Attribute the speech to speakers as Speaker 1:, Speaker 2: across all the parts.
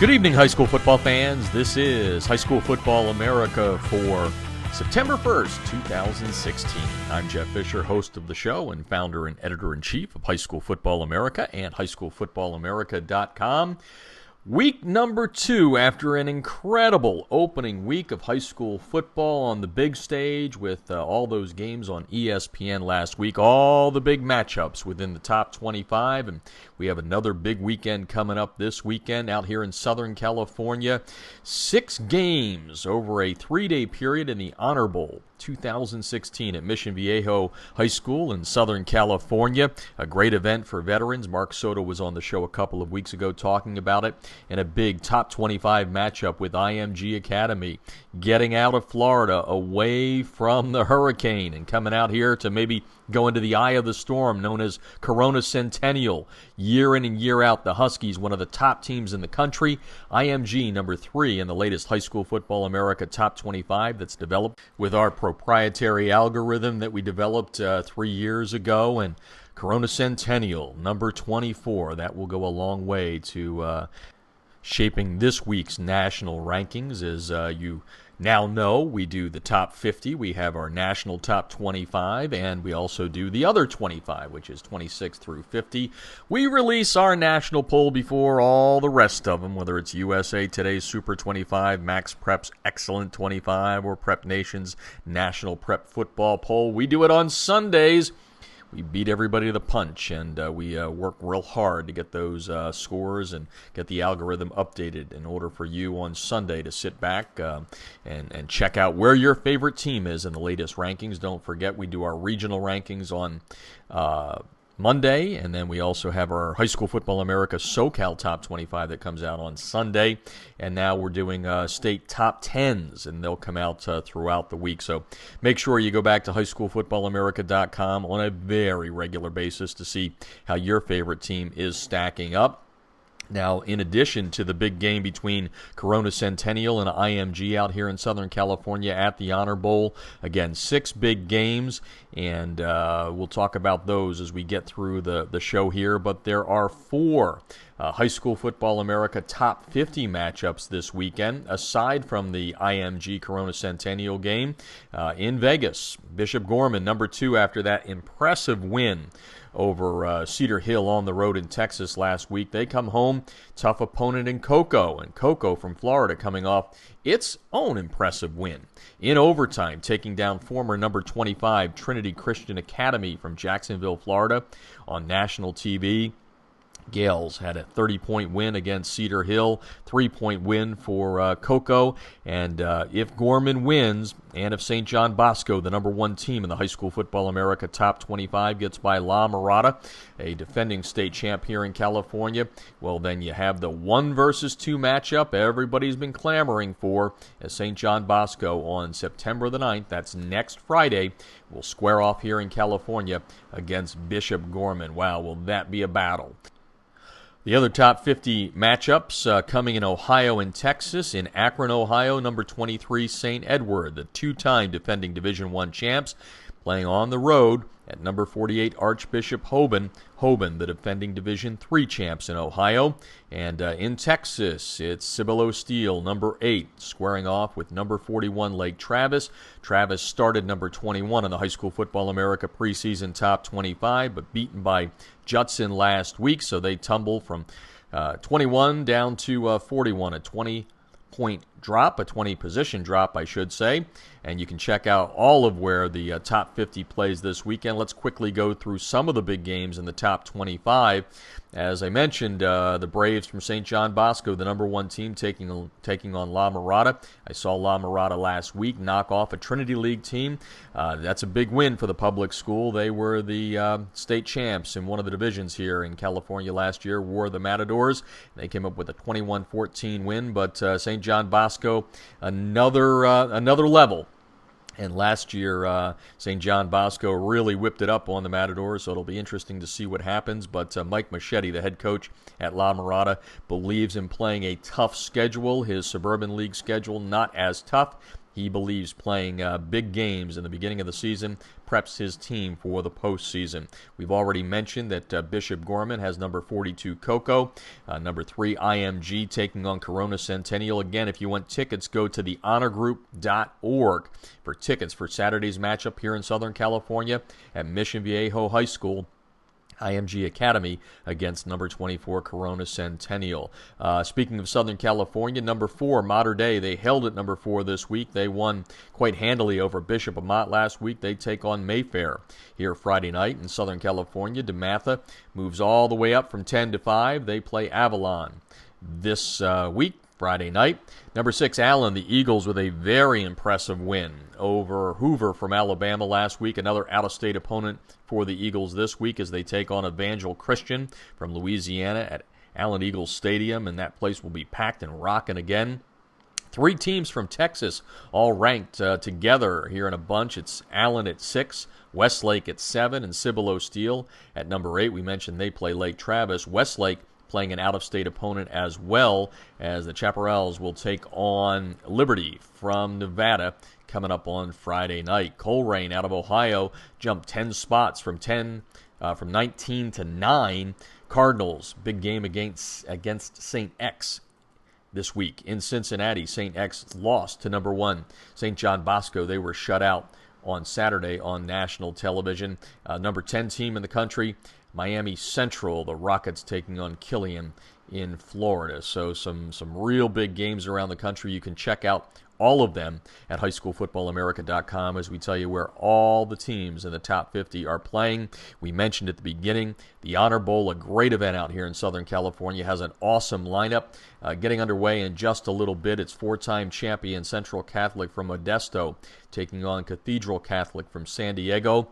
Speaker 1: Good evening, high school football fans. This is High School Football America for September 1st, 2016. I'm Jeff Fisher, host of the show and founder and editor-in-chief of High School Football America and highschoolfootballamerica.com. Week number 2 after an incredible opening week of high school football on the big stage with all those games on ESPN last week, all the big matchups within the top 25, and we have another big weekend coming up this weekend out here in Southern California. 6 games over a 3-day period in the Honor Bowl 2016 at Mission Viejo High School in Southern California. A great event for veterans. Mark Soto was on the show a couple of weeks ago talking about it. And a big top 25 matchup with IMG Academy getting out of Florida away from the hurricane and coming out here to maybe go into the eye of the storm known as Corona Centennial. Year in and year out, the Huskies, one of the top teams in the country. IMG number 3 in the latest High School Football America Top 25 that's developed with our proprietary algorithm that we developed 3 years ago. And Corona Centennial number 24. That will go a long way to shaping this week's national rankings. As you now know, we do the top 50. We have our national top 25, and we also do the other 25, which is 26 through 50. We release our national poll before all the rest of them, whether it's USA Today's Super 25, Max Prep's Excellent 25, or Prep Nation's National Prep Football Poll. We do it on Sundays. We beat everybody to the punch, and we work real hard to get those scores and get the algorithm updated in order for you on Sunday to sit back and check out where your favorite team is in the latest rankings. Don't forget, we do our regional rankings on Monday, and then we also have our High School Football America SoCal Top 25 that comes out on Sunday, and now we're doing state top 10s, and they'll come out throughout the week. So make sure you go back to highschoolfootballamerica.com on a very regular basis to see how your favorite team is stacking up. Now, in addition to the big game between Corona Centennial and IMG out here in Southern California at the Honor Bowl, again, 6 big games, and we'll talk about those as we get through the show here. But there are 4 High School Football America Top 50 matchups this weekend, aside from the IMG Corona Centennial game in Vegas. Bishop Gorman, number 2, after that impressive win over Cedar Hill on the road in Texas last week. They come home, tough opponent in Cocoa, and Cocoa from Florida coming off its own impressive win in overtime, taking down former number 25 Trinity Christian Academy from Jacksonville, Florida on national TV. Gales had a 30-point win against Cedar Hill, 3-point win for Cocoa, and if Gorman wins, and if St. John Bosco, the number 1 team in the High School Football America Top 25, gets by La Mirada, a defending state champ here in California, well, then you have the 1 versus 2 matchup everybody's been clamoring for, as St. John Bosco on September the 9th, that's next Friday, will square off here in California against Bishop Gorman. Wow, will that be a battle. The other top 50 matchups coming in Ohio and Texas. In Akron, Ohio, number 23, St. Edward, the 2-time defending Division I champs, playing on the road at number 48, Archbishop Hoban. Hoban, the defending Division III champs in Ohio. And in Texas, it's Cibolo Steel, number 8, squaring off with number 41, Lake Travis. Travis started number 21 in the High School Football America preseason top 25, but beaten by Judson last week, so they tumble from 21 down to 41, a 20-point drop, a 20-position drop, I should say. And you can check out all of where the top 50 plays this weekend. Let's quickly go through some of the big games in the top 25. As I mentioned, the Braves from St. John Bosco, the number 1 team, taking on La Mirada. I saw La Mirada last week knock off a Trinity League team. That's a big win for the public school. They were the state champs in one of the divisions here in California last year, wore the Matadors. They came up with a 21-14 win, but St. John Bosco, another level. And last year, St. John Bosco really whipped it up on the Matadors, so it'll be interesting to see what happens. But Mike Machete, the head coach at La Mirada, believes in playing a tough schedule. His Suburban League schedule not as tough. he believes playing big games in the beginning of the season preps his team for the postseason. We've already mentioned that Bishop Gorman has number 42 Cocoa, number 3 IMG taking on Corona Centennial. Again, if you want tickets, go to thehonorgroup.org for tickets for Saturday's matchup here in Southern California at Mission Viejo High School. IMG Academy against number 24 Corona Centennial. Speaking of Southern California, number 4 Mater Dei, they held at number 4 this week. They won quite handily over Bishop Amat last week. They take on Mayfair here Friday night in Southern California. DeMatha moves all the way up from 10 to 5. They play Avalon this week. Friday night. Number 6, Allen, the Eagles with a very impressive win over Hoover from Alabama last week. Another out-of-state opponent for the Eagles this week as they take on Evangel Christian from Louisiana at Allen Eagles Stadium, and that place will be packed and rocking again. 3 teams from Texas all ranked together here in a bunch. It's Allen at 6, Westlake at 7, and Cibolo Steel at number 8. We mentioned they play Lake Travis. Westlake playing an out-of-state opponent as well, as the Chaparrals will take on Liberty from Nevada coming up on Friday night. Colerain out of Ohio jumped 10 spots from 19 to 9. Cardinals, big game against St. X this week in Cincinnati. St. X lost to number 1 St. John Bosco. They were shut out on Saturday on national television. Number 10 team in the country, Miami Central, the Rockets taking on Killian in Florida. So some real big games around the country. You can check out all of them at highschoolfootballamerica.com as we tell you where all the teams in the top 50 are playing. We mentioned at the beginning the Honor Bowl, a great event out here in Southern California, has an awesome lineup getting underway in just a little bit. It's 4-time champion Central Catholic from Modesto taking on Cathedral Catholic from San Diego.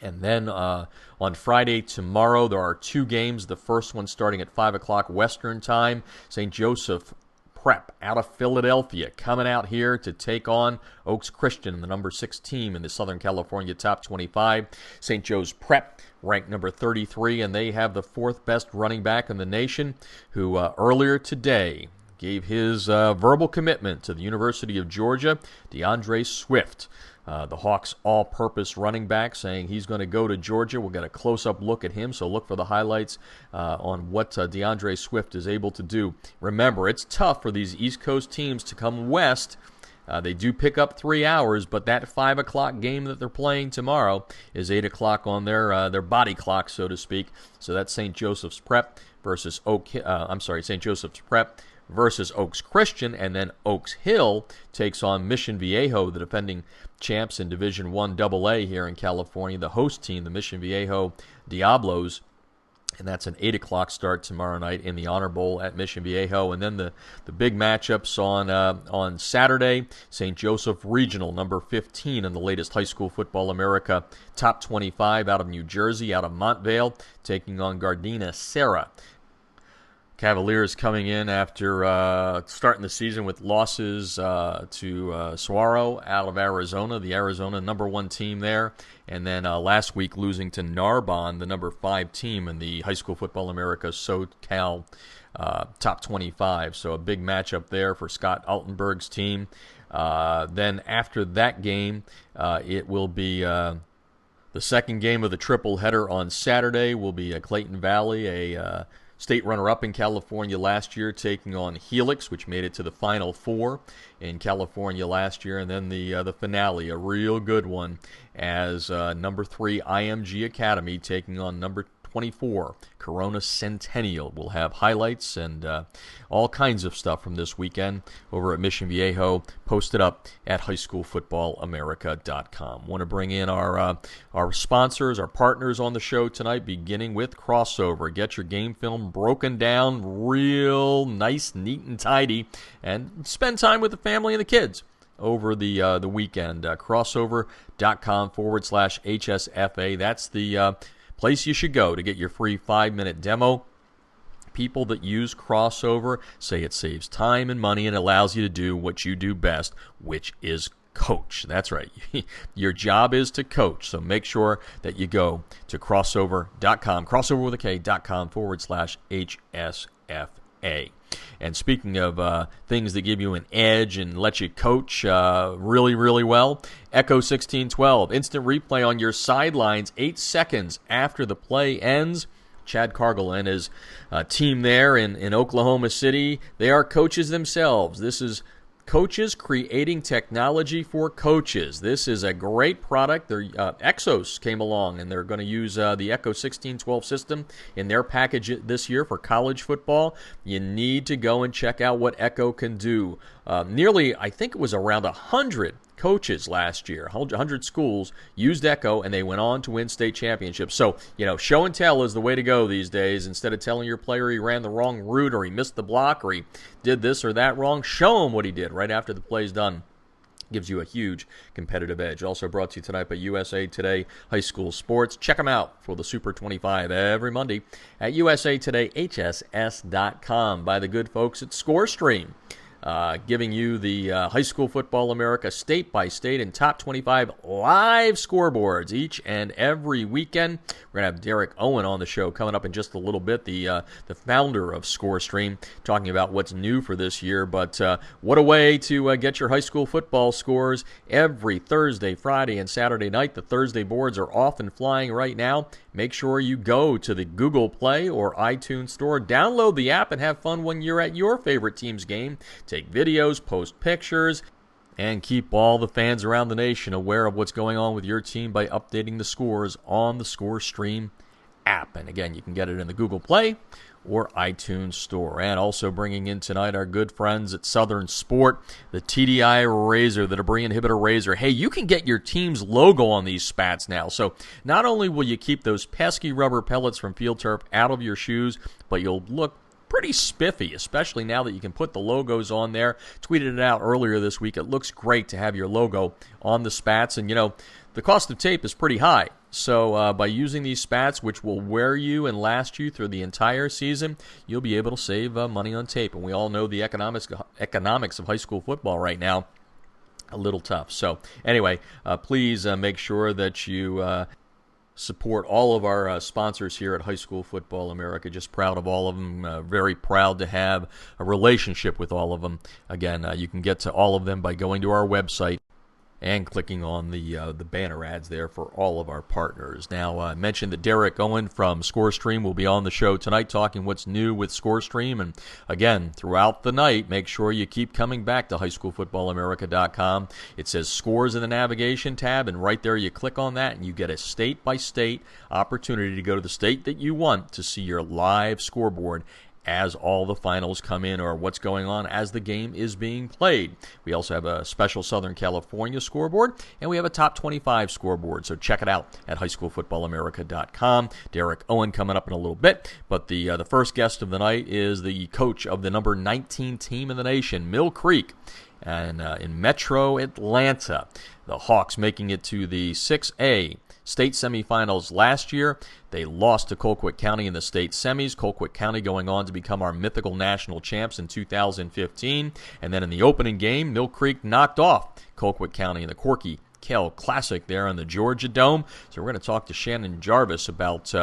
Speaker 1: And then on Friday, tomorrow, there are 2 games. The first one starting at 5 o'clock Western Time. St. Joseph Prep out of Philadelphia coming out here to take on Oaks Christian, the number 6 team in the Southern California Top 25. St. Joe's Prep ranked number 33, and they have the 4th best running back in the nation, who earlier today gave his verbal commitment to the University of Georgia, DeAndre Swift. The Hawks' all-purpose running back, saying he's going to go to Georgia. We'll get a close-up look at him, so look for the highlights on what DeAndre Swift is able to do. Remember, it's tough for these East Coast teams to come west. They do pick up 3 hours, but that 5 o'clock game that they're playing tomorrow is 8 o'clock on their body clock, so to speak. So that's St. Joseph's Prep versus St. Joseph's Prep versus Oaks Christian, and then Oaks Hill takes on Mission Viejo, the defending champs in Division I AA here in California, the host team, the Mission Viejo Diablos, and that's an 8 o'clock start tomorrow night in the Honor Bowl at Mission Viejo. And then the big matchups on Saturday, St. Joseph Regional, number 15 in the latest High School Football America Top 25 out of New Jersey, out of Montvale, taking on Gardena Serra. Cavaliers coming in after starting the season with losses to Saguaro out of Arizona, the Arizona number 1 team there, and then last week losing to Narbonne, the number 5 team in the High School Football America SoCal Top 25. So a big matchup there for Scott Altenberg's team. Then after that game, it will be the second game of the triple header on Saturday will be Clayton Valley, a state runner-up in California last year, taking on Helix, which made it to the Final Four in California last year. And then the finale, a real good one, as number 3 IMG Academy taking on number 24 Corona Centennial. We'll have highlights and all kinds of stuff from this weekend over at Mission Viejo, posted up at highschoolfootballamerica.com. Want to bring in our sponsors, our partners on the show tonight, beginning with Crossover. Get your game film broken down real nice, neat, and tidy, and spend time with the family and the kids over the weekend. Crossover.com/HSFA. That's the place you should go to get your free 5-minute demo. People that use Crossover say it saves time and money and allows you to do what you do best, which is coach. That's right. Your job is to coach. So make sure that you go to crossover.com, crossover with a K.com /HSFA. And speaking of things that give you an edge and let you coach really, really well, Echo 1612, instant replay on your sidelines 8 seconds after the play ends. Chad Cargill and his team there in Oklahoma City, they are coaches themselves. This is coaches creating technology for coaches. This is a great product. Exos came along, and they're going to use the Echo 1612 system in their package this year for college football. You need to go and check out what Echo can do. Nearly, I think it was around 100 coaches last year, 100 schools used Echo, and they went on to win state championships. So, show and tell is the way to go these days. Instead of telling your player he ran the wrong route or he missed the block or he did this or that wrong, show him what he did right after the play's done. Gives you a huge competitive edge. Also brought to you tonight by USA Today High School Sports. Check them out for the Super 25 every Monday at usatodayhss.com by the good folks at Scorestream. Giving you the High School Football America state-by-state and top 25 live scoreboards each and every weekend. We're going to have Derrick Oien on the show coming up in just a little bit, the founder of Scorestream, talking about what's new for this year. But what a way to get your high school football scores every Thursday, Friday, and Saturday night. The Thursday boards are off and flying right now. Make sure you go to the Google Play or iTunes Store, download the app, and have fun when you're at your favorite team's game. Take videos, post pictures, and keep all the fans around the nation aware of what's going on with your team by updating the scores on the Scorestream app. And again, you can get it in the Google Play or iTunes Store. And also bringing in tonight our good friends at Southern Sport, the TDI Razor, the debris inhibitor razor. Hey, you can get your team's logo on these spats now. So not only will you keep those pesky rubber pellets from field turf out of your shoes, but you'll look pretty spiffy, especially now that you can put the logos on there. Tweeted it out earlier this week. It looks great to have your logo on the spats. And, the cost of tape is pretty high. So by using these spats, which will wear you and last you through the entire season, you'll be able to save money on tape. And we all know the economics of high school football right now, a little tough. So anyway, please make sure that you support all of our sponsors here at High School Football America. Just proud of all of them. Very proud to have a relationship with all of them. Again, you can get to all of them by going to our website and clicking on the banner ads there for all of our partners. Now, I mentioned that Derrick Oien from Scorestream will be on the show tonight talking what's new with Scorestream. And again, throughout the night, make sure you keep coming back to highschoolfootballamerica.com. It says scores in the navigation tab, and right there you click on that, and you get a state-by-state opportunity to go to the state that you want to see your live scoreboard as all the finals come in, or what's going on as the game is being played. We also have a special Southern California scoreboard, and we have a top 25 scoreboard, so check it out at highschoolfootballamerica.com. Derrick Oien coming up in a little bit, but the first guest of the night is the coach of the number 19 team in the nation, Mill Creek, and in Metro Atlanta. The Hawks making it to the 6A state semifinals last year. They lost to Colquitt County in the state semis. Colquitt County going on to become our mythical national champs in 2015. And then in the opening game, Mill Creek knocked off Colquitt County in the Corky Kell Classic there on the Georgia Dome. So we're going to talk to Shannon Jarvis about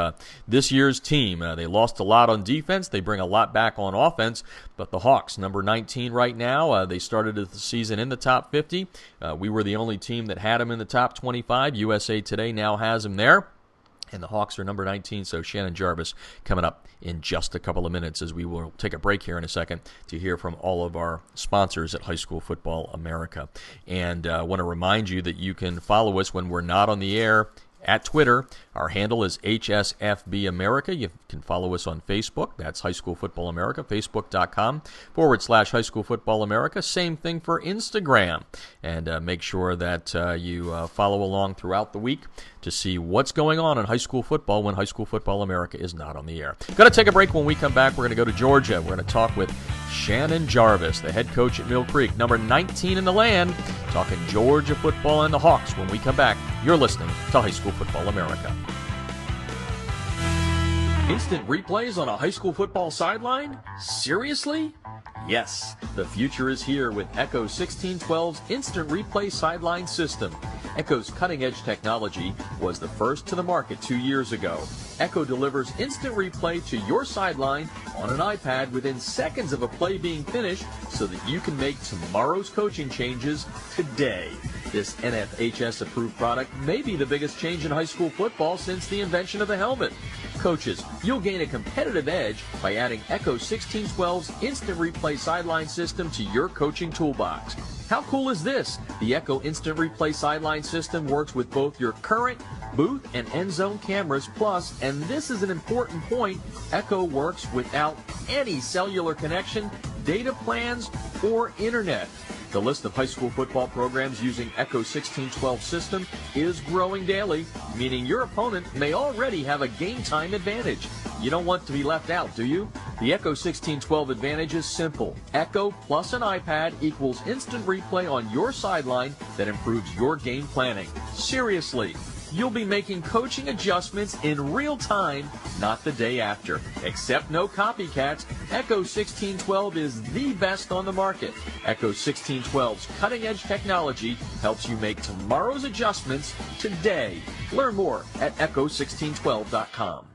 Speaker 1: this year's team. They lost a lot on defense. They bring a lot back on offense. But the Hawks, number 19 right now, they started the season in the top 50. We were the only team that had them in the top 25. USA Today now has them there. And the Hawks are number 19, so Shannon Jarvis coming up in just a couple of minutes, as we will take a break here in a second to hear from all of our sponsors at High School Football America. And I want to remind you that you can follow us when we're not on the air at Twitter. Our handle is HSFB America. You can follow us on Facebook. That's High School Football America, facebook.com/High School Football America. Same thing for Instagram. And make sure that you follow along throughout the week to see what's going on in high school football when High School Football America is not on the air. Going to take a break. When we come back, we're going to go to Georgia. We're going to talk with Shannon Jarvis, the head coach at Mill Creek, number 19 in the land, talking Georgia football and the Hawks. When we come back, you're listening to High School Football America. Instant replays on a high school football sideline? Seriously? Yes, the future is here with Echo 1612's Instant Replay Sideline System. Echo's cutting-edge technology was the first to the market 2 years ago. Echo delivers instant replay to your sideline on an iPad within seconds of a play being finished so that you can make tomorrow's coaching changes today. This NFHS-approved product may be the biggest change in high school football since the invention of the helmet. Coaches, you'll gain a competitive edge by adding Echo 1612's instant replay sideline system to your coaching toolbox. How cool is this? The Echo Instant Replay Sideline System works with both your current booth and end zone cameras, plus, and this is an important point, Echo works without any cellular connection, data plans, or internet. The list of high school football programs using Echo 1612 system is growing daily, meaning your opponent may already have a game time advantage. You don't want to be left out, do you? The Echo 1612 advantage is simple. Echo plus an iPad equals instant replay on your sideline that improves your game planning. Seriously, you'll be making coaching adjustments in real time, not the day after. Except no copycats, Echo 1612 is the best on the market. Echo 1612's cutting-edge technology helps you make tomorrow's adjustments today. Learn more at echo1612.com.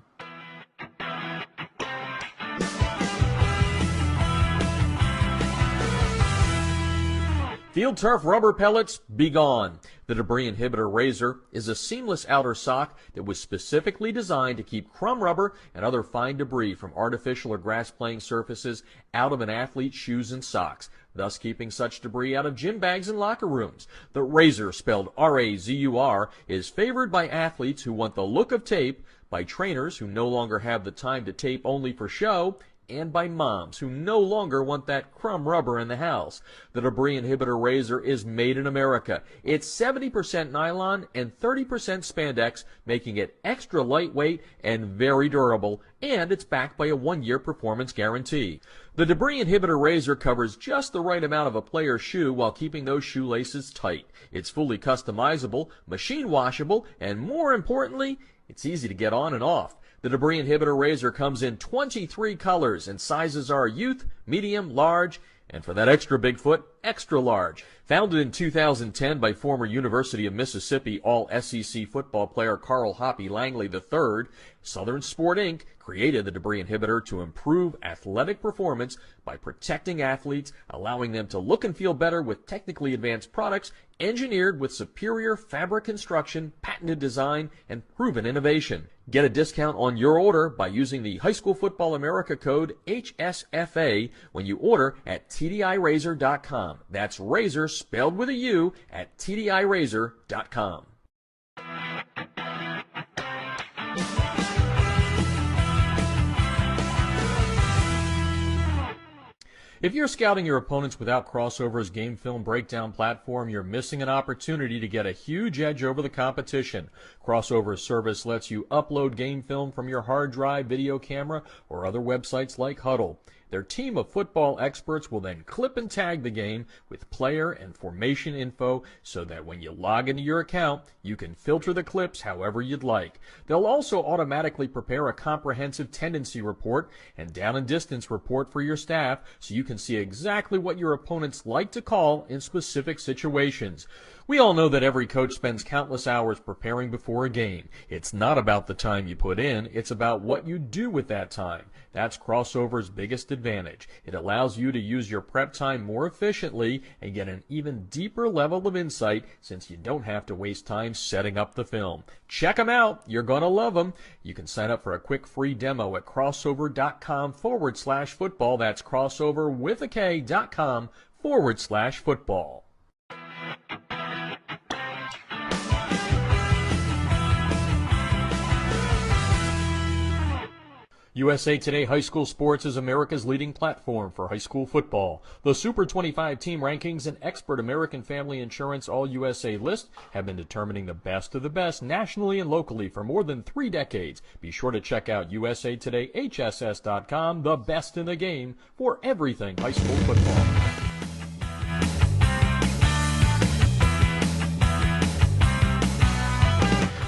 Speaker 1: Field turf rubber pellets, be gone. The Debris Inhibitor Razor is a seamless outer sock that was specifically designed to keep crumb rubber and other fine debris from artificial or grass-playing surfaces out of an athlete's shoes and socks, thus keeping such debris out of gym bags and locker rooms. The Razor, spelled R-A-Z-U-R, is favored by athletes who want the look of tape, by trainers who no longer have the time to tape only for show, and by moms who no longer want that crumb rubber in the house. The Debris Inhibitor Razor is made in America. It's 70% nylon and 30% spandex, making it extra lightweight and very durable, and it's backed by a 1-year performance guarantee. The Debris Inhibitor Razor covers just the right amount of a player's shoe while keeping those shoelaces tight. It's fully customizable, machine washable, and more importantly, it's easy to get on and off. The Debris Inhibitor Razor comes in 23 colors, and sizes are youth, medium, large, and for that extra big foot, extra large. Founded in 2010 by former University of Mississippi All-SEC football player Carl Hoppy Langley III, Southern Sport Inc. created the Debris Inhibitor to improve athletic performance by protecting athletes, allowing them to look and feel better with technically advanced products engineered with superior fabric construction, patented design, and proven innovation. Get a discount on your order by using the High School Football America code HSFA when you order at TDIRazor.com. That's razor spelled with a U at TDIRazor.com. If you're scouting your opponents without Crossover's game film breakdown platform, you're missing an opportunity to get a huge edge over the competition. Crossover's service lets you upload game film from your hard drive, video camera, or other websites like Huddle. Their team of football experts will then clip and tag the game with player and formation info so that when you log into your account, you can filter the clips however you'd like. They'll also automatically prepare a comprehensive tendency report and down and distance report for your staff so you can see exactly what your opponents like to call in specific situations. We all know that every coach spends countless hours preparing before a game. It's not about the time you put in, it's about what you do with that time. That's Crossover's biggest advantage. It allows you to use your prep time more efficiently and get an even deeper level of insight since you don't have to waste time setting up the film. Check them out. You're going to love them. You can sign up for a quick free demo at crossover.com/football. That's crossover with a K.com/football. USA Today High School Sports is America's leading platform for high school football. The Super 25 team rankings and expert American Family Insurance All-USA list have been determining the best of the best nationally and locally for more than 3 decades. Be sure to check out usatodayhss.com, the best in the game for everything high school football.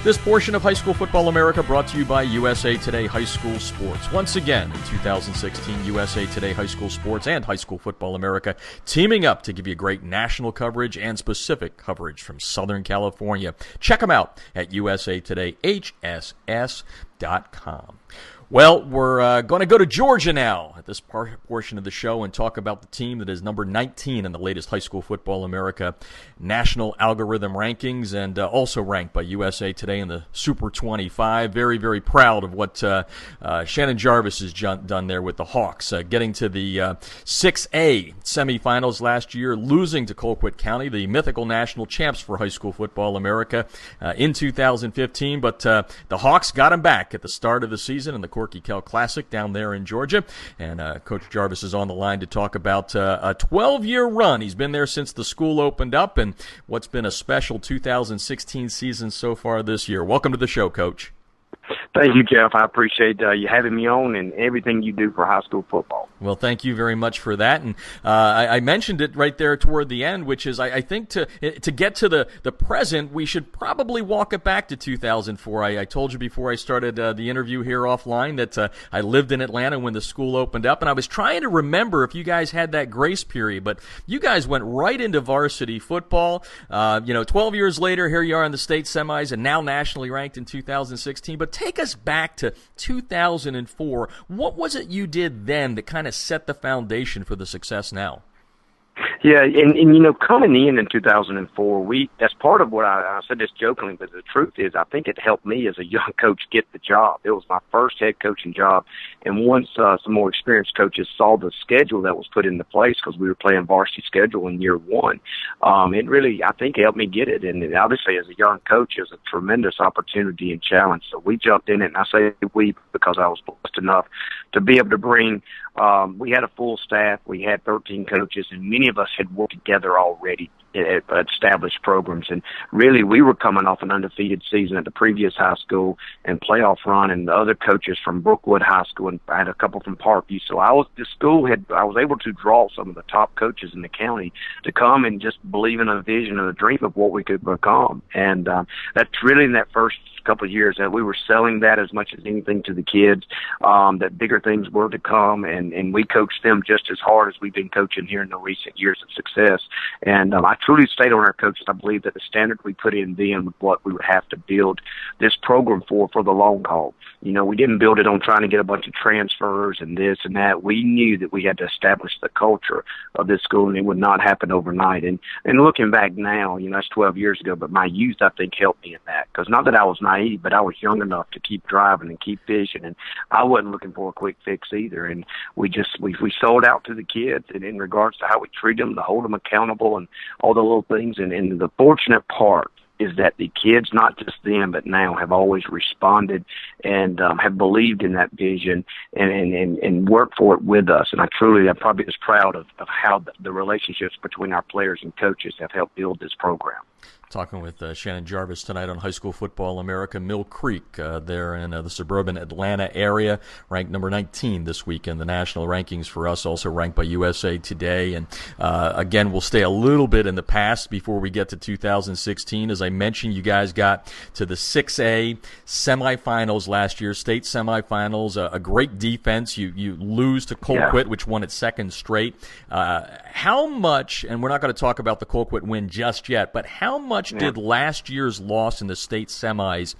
Speaker 1: This portion of High School Football America brought to you by USA Today High School Sports. Once again, in 2016, USA Today High School Sports and High School Football America teaming up to give you great national coverage and specific coverage from Southern California. Check them out at usatodayhss.com. Well, we're going to go to Georgia now at this portion of the show and talk about the team that is number 19 in the latest High School Football America national algorithm rankings, and also ranked by USA Today in the Super 25. Very, very proud of what Shannon Jarvis has done there with the Hawks, getting to the 6A semifinals last year, losing to Colquitt County, the mythical national champs for High School Football America in 2015. But the Hawks got them back at the start of the season in the Corky Kell Classic down there in Georgia. And Coach Jarvis is on the line to talk about a 12-year run. He's been there since the school opened up, and what's been a special 2016 season so far this year. Welcome to the show, Coach.
Speaker 2: Thank you, Jeff. I appreciate you having me on and everything you do for high school football.
Speaker 1: Well, thank you very much for that. And I mentioned it right there toward the end, which is I think to get to the present, we should probably walk it back to 2004. I told you before I started the interview here offline that I lived in Atlanta when the school opened up, and I was trying to remember if you guys had that grace period, but you guys went right into varsity football. 12 years later, here you are in the state semis and now nationally ranked in 2016. But take us back to 2004. What was it you did then that kind of set the foundation for the success now?
Speaker 2: Yeah, and coming in 2004, that's part of what I said this jokingly, but the truth is I think it helped me as a young coach get the job. It was my first head coaching job, and once some more experienced coaches saw the schedule that was put into place, because we were playing varsity schedule in year one, it really, I think, helped me get it. And obviously as a young coach, it was a tremendous opportunity and challenge. So we jumped in it, and I say we because I was blessed enough to be able to bring we had a full staff. We had 13 coaches, and many of us had worked together already at established programs. And really, we were coming off an undefeated season at the previous high school and playoff run, and the other coaches from Brookwood High School, and I had a couple from Parkview. So I was able to draw some of the top coaches in the county to come and just believe in a vision and a dream of what we could become. And that's really in that first couple of years that we were selling that as much as anything to the kids, that bigger things were to come, and we coached them just as hard as we've been coaching here in the recent years of success. And I truly stayed on our coaches. I believe that the standard we put in then was what we would have to build this program for the long haul. We didn't build it on trying to get a bunch of transfers and this and that. We knew that we had to establish the culture of this school, and it would not happen overnight. And looking back now, that's 12 years ago, but my youth, I think, helped me in that, because not that I was naive, but I was young enough to keep driving and keep fishing, and I wasn't looking for a quick fix either. And we sold out to the kids, and in regards to how we treat them, to hold them accountable, and all the little things. And the fortunate part is that the kids, not just then, but now, have always responded and have believed in that vision and worked for it with us. And I'm probably as proud of how the relationships between our players and coaches have helped build this program.
Speaker 1: Talking with Shannon Jarvis tonight on High School Football America. Mill Creek there in the suburban Atlanta area, ranked number 19 this week in the national rankings for us, also ranked by USA Today. And again, we'll stay a little bit in the past before we get to 2016. As I mentioned, you guys got to the 6A semifinals last year, state semifinals, a great defense. You lose to Colquitt, which won its second straight. How much, and we're not going to talk about the Colquitt win just yet, but how much did last year's loss in the state semis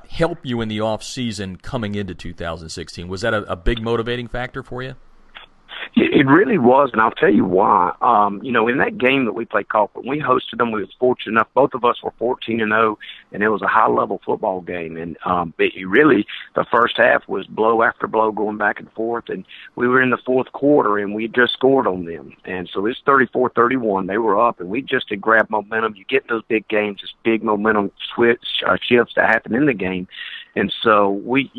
Speaker 1: help you in the off season coming into 2016? Was that a big motivating factor for you?
Speaker 2: It really was, and I'll tell you why. In that game that we played Colquitt, we hosted them. We was fortunate enough. Both of us were 14-0, and it was a high-level football game. And the first half was blow after blow going back and forth, and we were in the fourth quarter, and we just scored on them. And so it's 34-31. They were up, and we just had grabbed momentum. You get those big games, this big momentum shifts that happen in the game. And so we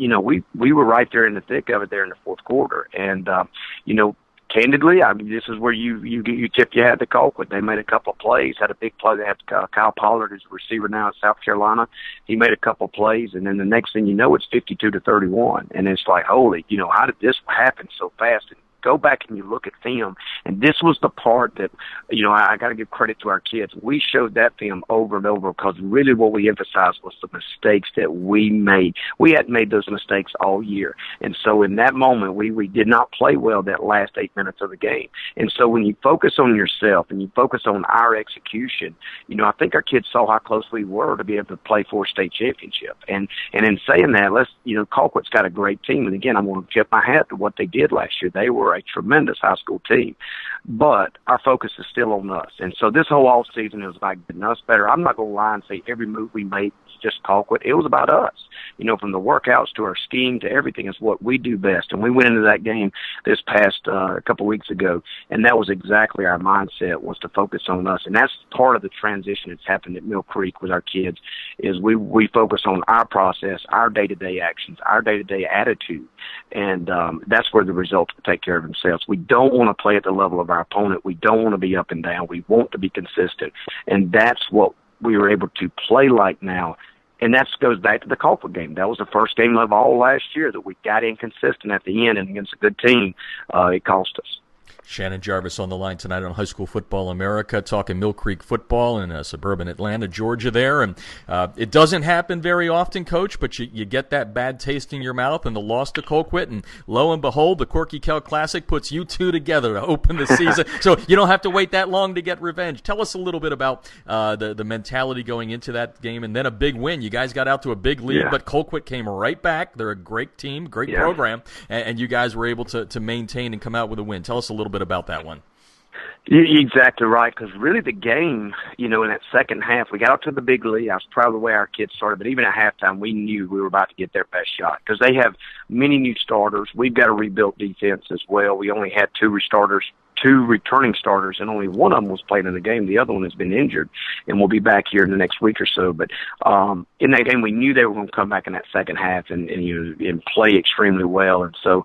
Speaker 2: were right there in the thick of it there in the fourth quarter. And, candidly, this is where you tip your hat to Colquitt. They made a couple of plays, had a big play. They had Kyle Pollard, who's a receiver now at South Carolina. He made a couple of plays, and then the next thing you know, it's 52-31. And it's like, holy, how did this happen so fast? go back and you look at film, and this was the part that, I got to give credit to our kids. We showed that film over and over because really what we emphasized was the mistakes that we made. We hadn't made those mistakes all year. And so in that moment, we did not play well that last 8 minutes of the game. And so when you focus on yourself and you focus on our execution, I think our kids saw how close we were to be able to play for a state championship. And in saying that, Colquitt's got a great team. And again, I'm going to tip my hat to what they did last year. They were a tremendous high school team, but our focus is still on us. And so this whole off season is about getting us better. I'm not going to lie and say every move we made was just Colquitt. It was about us. From the workouts to our scheme to everything is what we do best. And we went into that game this past a couple of weeks ago, and that was exactly our mindset, was to focus on us. And that's part of the transition that's happened at Mill Creek with our kids, is we focus on our process, our day-to-day actions, our day-to-day attitude, and that's where the results will take care of themselves. We don't want to play at the level of our opponent. We don't want to be up and down. We want to be consistent, and that's what we were able to play like now. And that goes back to the Colquitt game. That was the first game of all last year that we got inconsistent at the end, and against a good team, it cost us.
Speaker 1: Shannon Jarvis on the line tonight on High School Football America, talking Mill Creek football in suburban Atlanta, Georgia there. And it doesn't happen very often, Coach, but you get that bad taste in your mouth and the loss to Colquitt. And lo and behold, the Corky Kell Classic puts you two together to open the season. So you don't have to wait that long to get revenge. Tell us a little bit about the mentality going into that game, and then a big win. You guys got out to a big lead, but Colquitt came right back. They're a great team, great program, and you guys were able to maintain and come out with a win. Tell us a little bit about that one.
Speaker 2: You're exactly right, because really the game, in that second half, we got up to the big lead. I was proud of the way our kids started, but even at halftime, we knew we were about to get their best shot because they have many new starters. We've got a rebuilt defense as well. We only had two returning starters, and only one of them was playing in the game. The other one has been injured, and we'll be back here in the next week or so. But in that game, we knew they were going to come back in that second half and play extremely well. And so,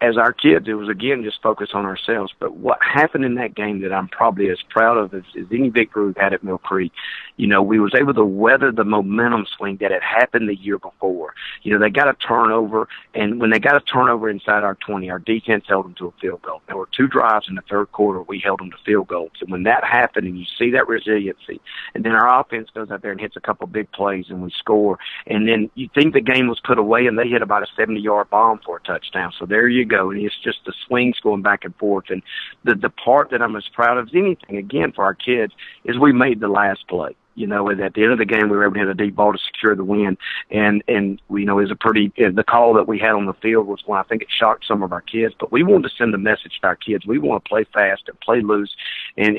Speaker 2: as our kids, it was, again, just focus on ourselves. But what happened in that game that I'm probably as proud of as any victory we've had at Mill Creek, we was able to weather the momentum swing that had happened the year before. They got a turnover, and when they got a turnover inside our 20, our defense held them to a field goal. There were two drives in the third quarter. We held them to field goals. And when that happened, and you see that resiliency, and then our offense goes out there and hits a couple big plays, and we score, and then you think the game was put away, and they hit about a 70-yard bomb for a touchdown. So there you go, and it's just the swings going back and forth. And the part that I'm as proud of as anything, again, for our kids, is we made the last play. And at the end of the game, we were able to hit a deep ball to secure the win. And it was the call that we had on the field was one I think it shocked some of our kids. But we wanted to send a message to our kids. We want to play fast and play loose and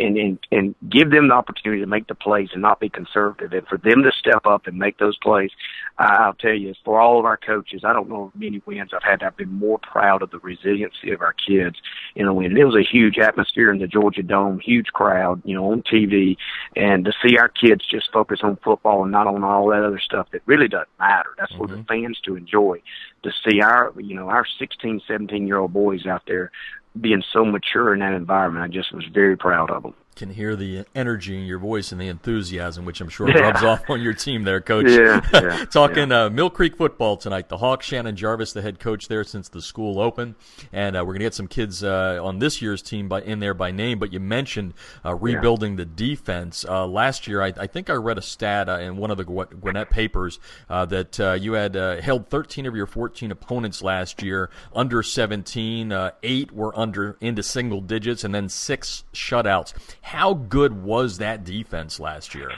Speaker 2: give them the opportunity to make the plays and not be conservative. And for them to step up and make those plays, I'll tell you, for all of our coaches, I don't know many wins I've had. I've been more proud of the resiliency of our kids in a win. It was a huge atmosphere in the Georgia Dome, huge crowd, on TV, and to see our kids just focus on football and not on all that other stuff that really doesn't matter. That's for the fans to enjoy, to see our 16, 17-year-old boys out there being so mature in that environment. I just was very proud of them.
Speaker 1: Can hear the energy in your voice and the enthusiasm, which I'm sure rubs off on your team there, Coach. Talking Mill Creek football tonight. The Hawks, Shannon Jarvis, the head coach there since the school opened. And we're going to get some kids on this year's team in there by name. But you mentioned rebuilding the defense. Last year, I think I read a stat in one of the Gwinnett papers that you had held 13 of your 14 opponents last year under 17. 8 were into single digits, and then 6 shutouts. How good was that defense last year?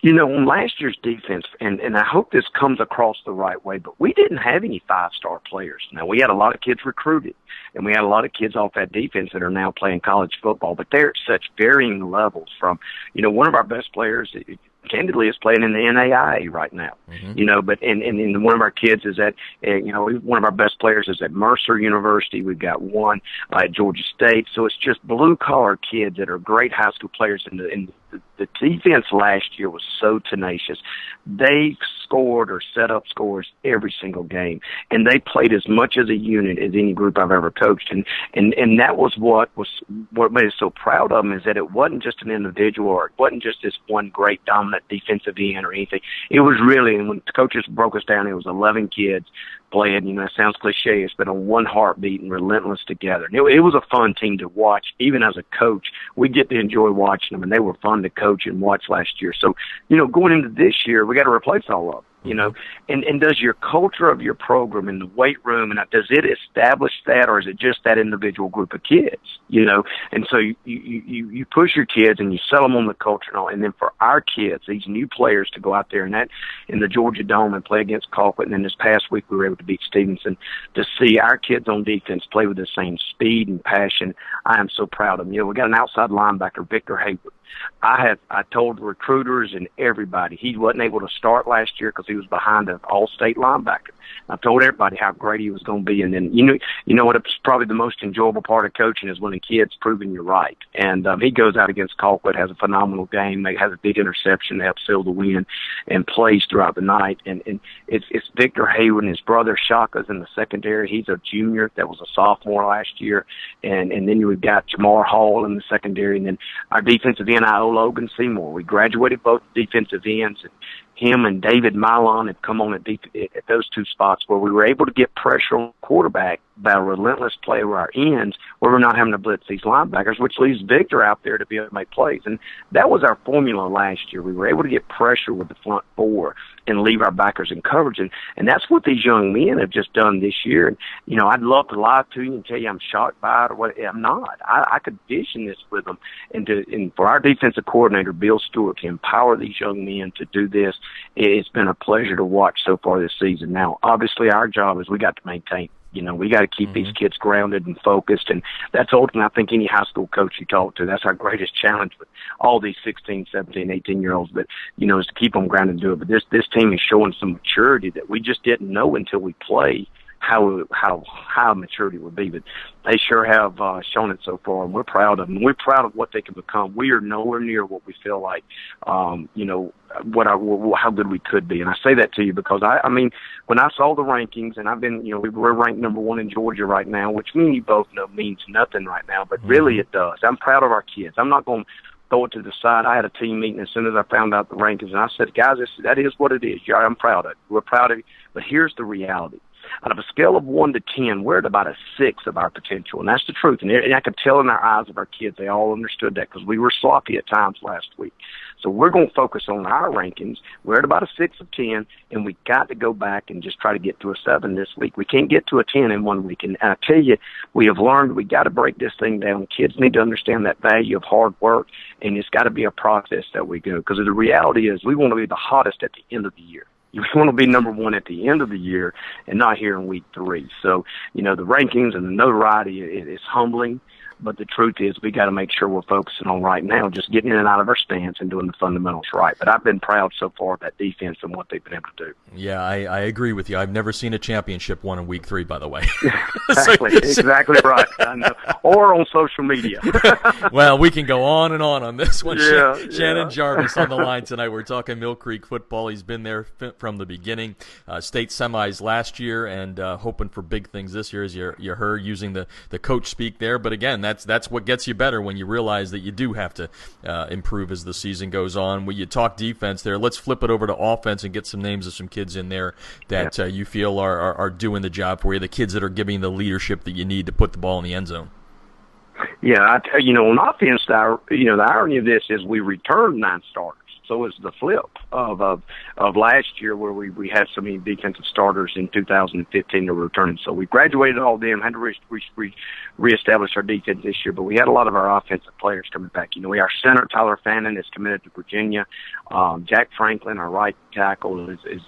Speaker 2: On last year's defense, and I hope this comes across the right way, but we didn't have any 5-star players. Now, we had a lot of kids recruited, and we had a lot of kids off that defense that are now playing college football, but they're at such varying levels from, one of our best players, candidly, is playing in the NAIA right now. But and one of our kids is at, one of our best players is at Mercer University. We've got one at Georgia State. So it's just blue-collar kids that are great high school players in the the defense last year was so tenacious. They scored or set up scores every single game, and they played as much as a unit as any group I've ever coached. And that was what made us so proud of them, is that it wasn't just an individual, or it wasn't just this one great dominant defensive end or anything. It was really, and when the coaches broke us down, it was 11 kids playing, it sounds cliche, it's been on one heartbeat and relentless together. And it was a fun team to watch. Even as a coach, we get to enjoy watching them, and they were fun to coach and watch last year. So, going into this year, we got to replace all of them. And does your culture of your program in the weight room, and does it establish that, or is it just that individual group of kids, And so you push your kids and you sell them on the culture and all. And then for our kids, these new players, to go out there in the Georgia Dome and play against Colquitt, and then this past week we were able to beat Stevenson, to see our kids on defense play with the same speed and passion, I am so proud of them. We got an outside linebacker, Victor Hayward. I told the recruiters and everybody he wasn't able to start last year because he was behind an all-state linebacker. I told everybody how great he was going to be, and then you know what? It's probably the most enjoyable part of coaching is when the kid's proving you're right. And he goes out against Colquitt, has a phenomenal game, has a big interception to help seal the win, and plays throughout the night. And it's Victor Hayward and his brother Shaka's in the secondary. He's a junior that was a sophomore last year, and then we've got Jamar Hall in the secondary, and then our defensive end, Logan Seymour. We graduated both defensive ends, and him and David Milon have come on at those two spots where we were able to get pressure on the quarterback by a relentless play with our ends, where we're not having to blitz these linebackers, which leaves Victor out there to be able to make plays. And that was our formula last year. We were able to get pressure with the front four and leave our backers in coverage. And that's what these young men have just done this year. And, I'd love to lie to you and tell you I'm shocked by it or what. I'm not. I could vision this with them. And for our defensive coordinator, Bill Stewart, to empower these young men to do this, it's been a pleasure to watch so far this season. Now, obviously, our job is we got to maintain. We got to keep these kids grounded and focused, and that's ultimately, I think, any high school coach you talk to, that's our greatest challenge with all these 16, 17, 18-year-olds, but, is to keep them grounded and do it. But this team is showing some maturity that we just didn't know until we play how high maturity would be. But they sure have shown it so far, and we're proud of them. We're proud of what they can become. We are nowhere near what we feel like, how good we could be. And I say that to you because, I mean, when I saw the rankings, and I've been, we're ranked number 1 in Georgia right now, which you both know means nothing right now, but really it does. I'm proud of our kids. I'm not going to throw it to the side. I had a team meeting as soon as I found out the rankings, and I said, guys, that is what it is. I'm proud of it. We're proud of it. But here's the reality. Out of a scale of 1 to 10, we're at about a 6 of our potential, and that's the truth. And I could tell in our eyes of our kids, they all understood that because we were sloppy at times last week. So we're going to focus on our rankings. We're at about a 6 of 10, and we got to go back and just try to get to a 7 this week. We can't get to a 10 in 1 week. And I tell you, we have learned we got to break this thing down. Kids need to understand that value of hard work, and it's got to be a process that we go. Because the reality is we want to be the hottest at the end of the year. You want to be number 1 at the end of the year and not here in week 3. So, the rankings and the notoriety is humbling, but the truth is we got to make sure we're focusing on right now, just getting in and out of our stance and doing the fundamentals right. But I've been proud so far of that defense and what they've been able to do.
Speaker 1: Yeah, I agree with you. I've never seen a championship won in week 3, by the way.
Speaker 2: Exactly right. I know. Or on social media.
Speaker 1: Well, we can go on and on this one. Yeah, Shannon Jarvis on the line tonight. We're talking Mill Creek football. He's been there from the beginning. State semis last year, and hoping for big things this year, as you heard, using the coach speak there. But again, that's what gets you better when you realize that you do have to improve as the season goes on. When you talk defense there, let's flip it over to offense and get some names of some kids in there that you feel are doing the job for you, the kids that are giving the leadership that you need to put the ball in the end zone.
Speaker 2: Yeah, on offense, the irony of this is we returned 9 starters. So it's the flip of last year where we had so many defensive starters in 2015 that were returning. So we graduated all of them, had to reestablish our defense this year, but we had a lot of our offensive players coming back. Our center, Tyler Fannin, is committed to Virginia. Jack Franklin, our right tackle, is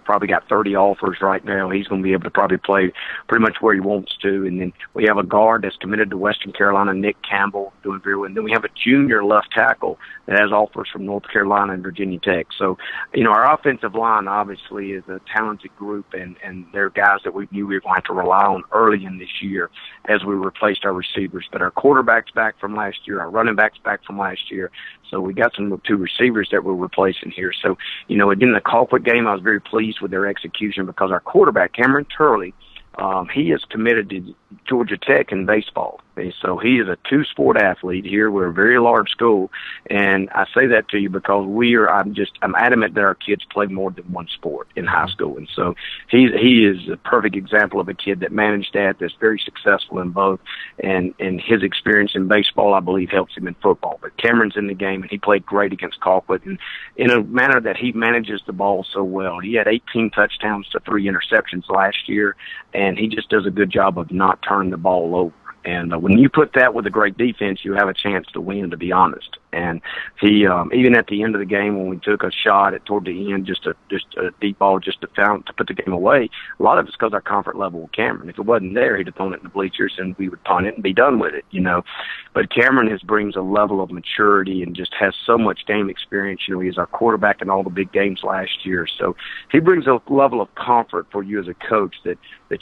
Speaker 2: probably got 30 offers right now. He's going to be able to probably play pretty much where he wants to. And then we have a guard that's committed to Western Carolina, Nick Campbell, doing very well. And then we have a junior left tackle that has offers from North Carolina and Virginia Tech. So, our offensive line obviously is a talented group, and they're guys that we knew we were going to have to rely on early in this year as we replaced our receivers. But our quarterback's back from last year, our running back's back from last year. So we got some 2 receivers that we're replacing here. So, again, the Colquitt game, I was very pleased with their execution because our quarterback, Cameron Turley, he is committed to Georgia Tech in baseball. So he is a 2-sport athlete here. We're a very large school, and I say that to you because I'm adamant that our kids play more than one sport in high school, and so he is a perfect example of a kid that managed that's very successful in both, and his experience in baseball, I believe, helps him in football. But Cameron's in the game, and he played great against Colquitt, and in a manner that he manages the ball so well. He had 18 touchdowns to 3 interceptions last year, and he just does a good job of not turning the ball over. And when you put that with a great defense, you have a chance to win, to be honest. And he, even at the end of the game when we took a shot toward the end, just a deep ball just to put the game away, a lot of it's because our comfort level with Cameron. If it wasn't there, he'd have thrown it in the bleachers and we would punt it and be done with it, But Cameron brings a level of maturity and just has so much game experience. He was our quarterback in all the big games last year. So he brings a level of comfort for you as a coach that that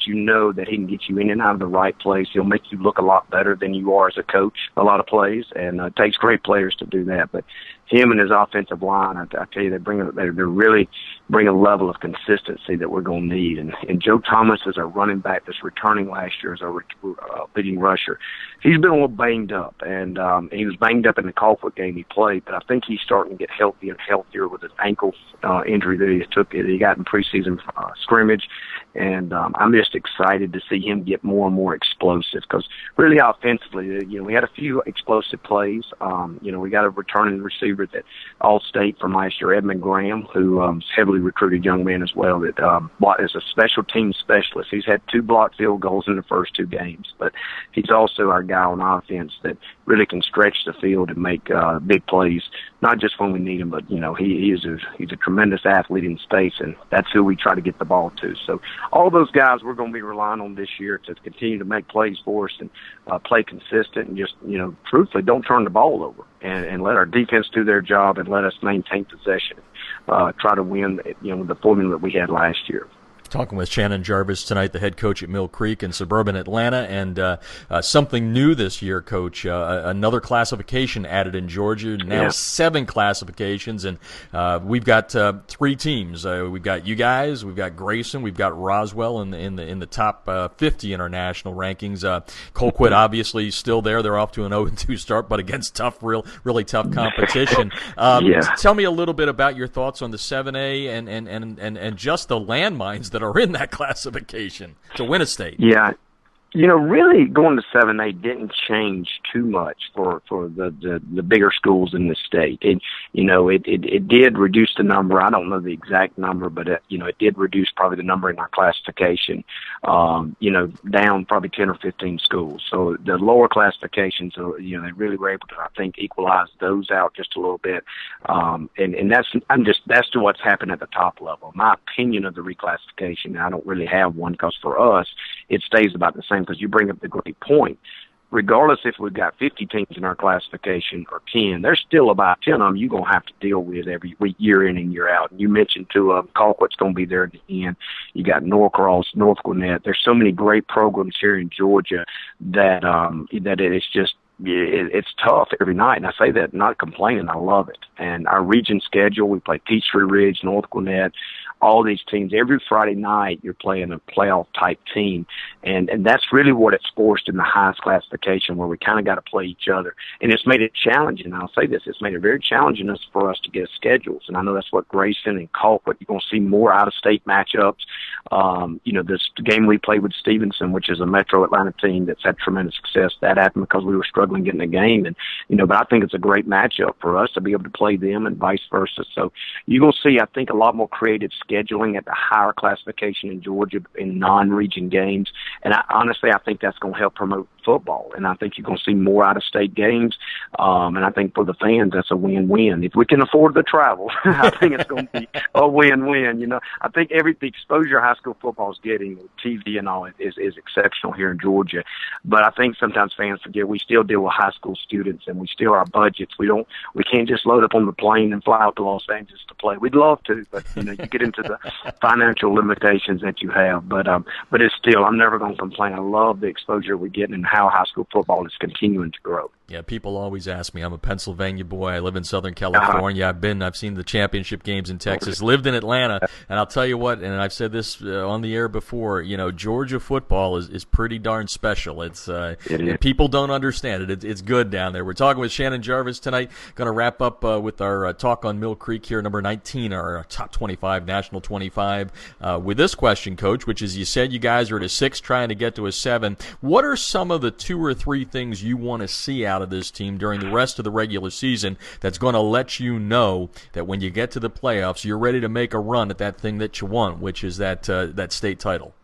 Speaker 2: he can get you in and out of the right place. He'll make you look a lot better than you are as a coach a lot of plays, and it takes great players to do that. But him and his offensive line, I tell you, they really bring a level of consistency that we're going to need. And Joe Thomas is our running back that's returning last year as our leading rusher. He's been a little banged up, and he was banged up in the Colquitt game he played, but I think he's starting to get healthier and healthier with his ankle injury that he got in preseason scrimmage. And I'm just excited to see him get more and more explosive because really offensively, we had a few explosive plays. We got a returning receiver that All-State from last year, Edmund Graham, who is heavily recruited young man as well, that is a special team specialist. He's had 2 blocked field goals in the first 2 games, but he's also our guy on offense that really can stretch the field and make big plays, not just when we need him, but he's a tremendous athlete in space, and that's who we try to get the ball to. So all those guys we're going to be relying on this year to continue to make plays for us and play consistent and just truthfully don't turn the ball over and let our defense do their job and let us maintain possession. Try to win the formula that we had last year.
Speaker 1: Talking with Shannon Jarvis tonight, the head coach at Mill Creek in suburban Atlanta, and something new this year, Coach, another classification added in Georgia, now 7 classifications, and we've got 3 teams. We've got you guys, we've got Grayson, we've got Roswell in the top 50 in our national rankings. Colquitt obviously still there. They're off to an 0-2 start, but against really tough competition. Tell me a little bit about your thoughts on the 7A and just the landmines that are in that classification to win a state.
Speaker 2: Yeah. Really going to 7A didn't change too much for the bigger schools in the state. It did reduce the number. I don't know the exact number, but it did reduce probably the number in our classification, down probably 10 or 15 schools. So the lower classifications, they really were able to, I think, equalize those out just a little bit. And that's to what's happened at the top level. My opinion of the reclassification, I don't really have one because for us, it stays about the same. Because you bring up the great point. Regardless if we've got 50 teams in our classification or 10, there's still about 10 of them you're going to have to deal with every week, year in and year out. And you mentioned 2 of them. Colquitt's going to be there at the end. You got Norcross, North Gwinnett. There's so many great programs here in Georgia that it's just it's tough every night. And I say that not complaining. I love it. And our region schedule, we play Peachtree Ridge, North Gwinnett, all these teams. Every Friday night you're playing a playoff-type team. And that's really what it's forced in the highest classification where we kind of got to play each other. And it's made it challenging. I'll say this. It's made it very challenging for us to get schedules. And I know that's what Grayson and Colquitt, you're going to see more out-of-state matchups. This game we played with Stevenson, which is a Metro Atlanta team that's had tremendous success, that happened because we were struggling getting the game. And, but I think it's a great matchup for us to be able to play them and vice versa. So you're going to see, I think, a lot more creative scheduling at the higher classification in Georgia in non-region games. And honestly, I think that's going to help promote football. And I think you're going to see more out-of-state games. And I think for the fans, that's a win-win. If we can afford the travel, I think it's going to be a win-win. You know, I think the exposure high school football is getting, TV and all, is exceptional here in Georgia. But I think sometimes fans forget we still deal with high school students, and we still our budgets. We can't just load up on the plane and fly out to Los Angeles to play. We'd love to, but you know, you get into the financial limitations that you have. But it's still, I'm never going to complain. I love the exposure we're getting and how high school football is continuing to grow.
Speaker 1: Yeah, people always ask me. I'm a Pennsylvania boy. I live in Southern California. I've seen the championship games in Texas, lived in Atlanta, and I'll tell you what, and I've said this on the air before, you know, Georgia football is pretty darn special. It is. People don't understand it. It's good down there. We're talking with Shannon Jarvis tonight. Going to wrap up with our talk on Mill Creek here, number 19, our top 25, national 25, with this question, Coach, which is, you said you guys are at a 6 trying to get to a 7. What are some of the 2 or 3 things you want to see out of this team during the rest of the regular season that's going to let you know that when you get to the playoffs, you're ready to make a run at that thing that you want, which is that state title?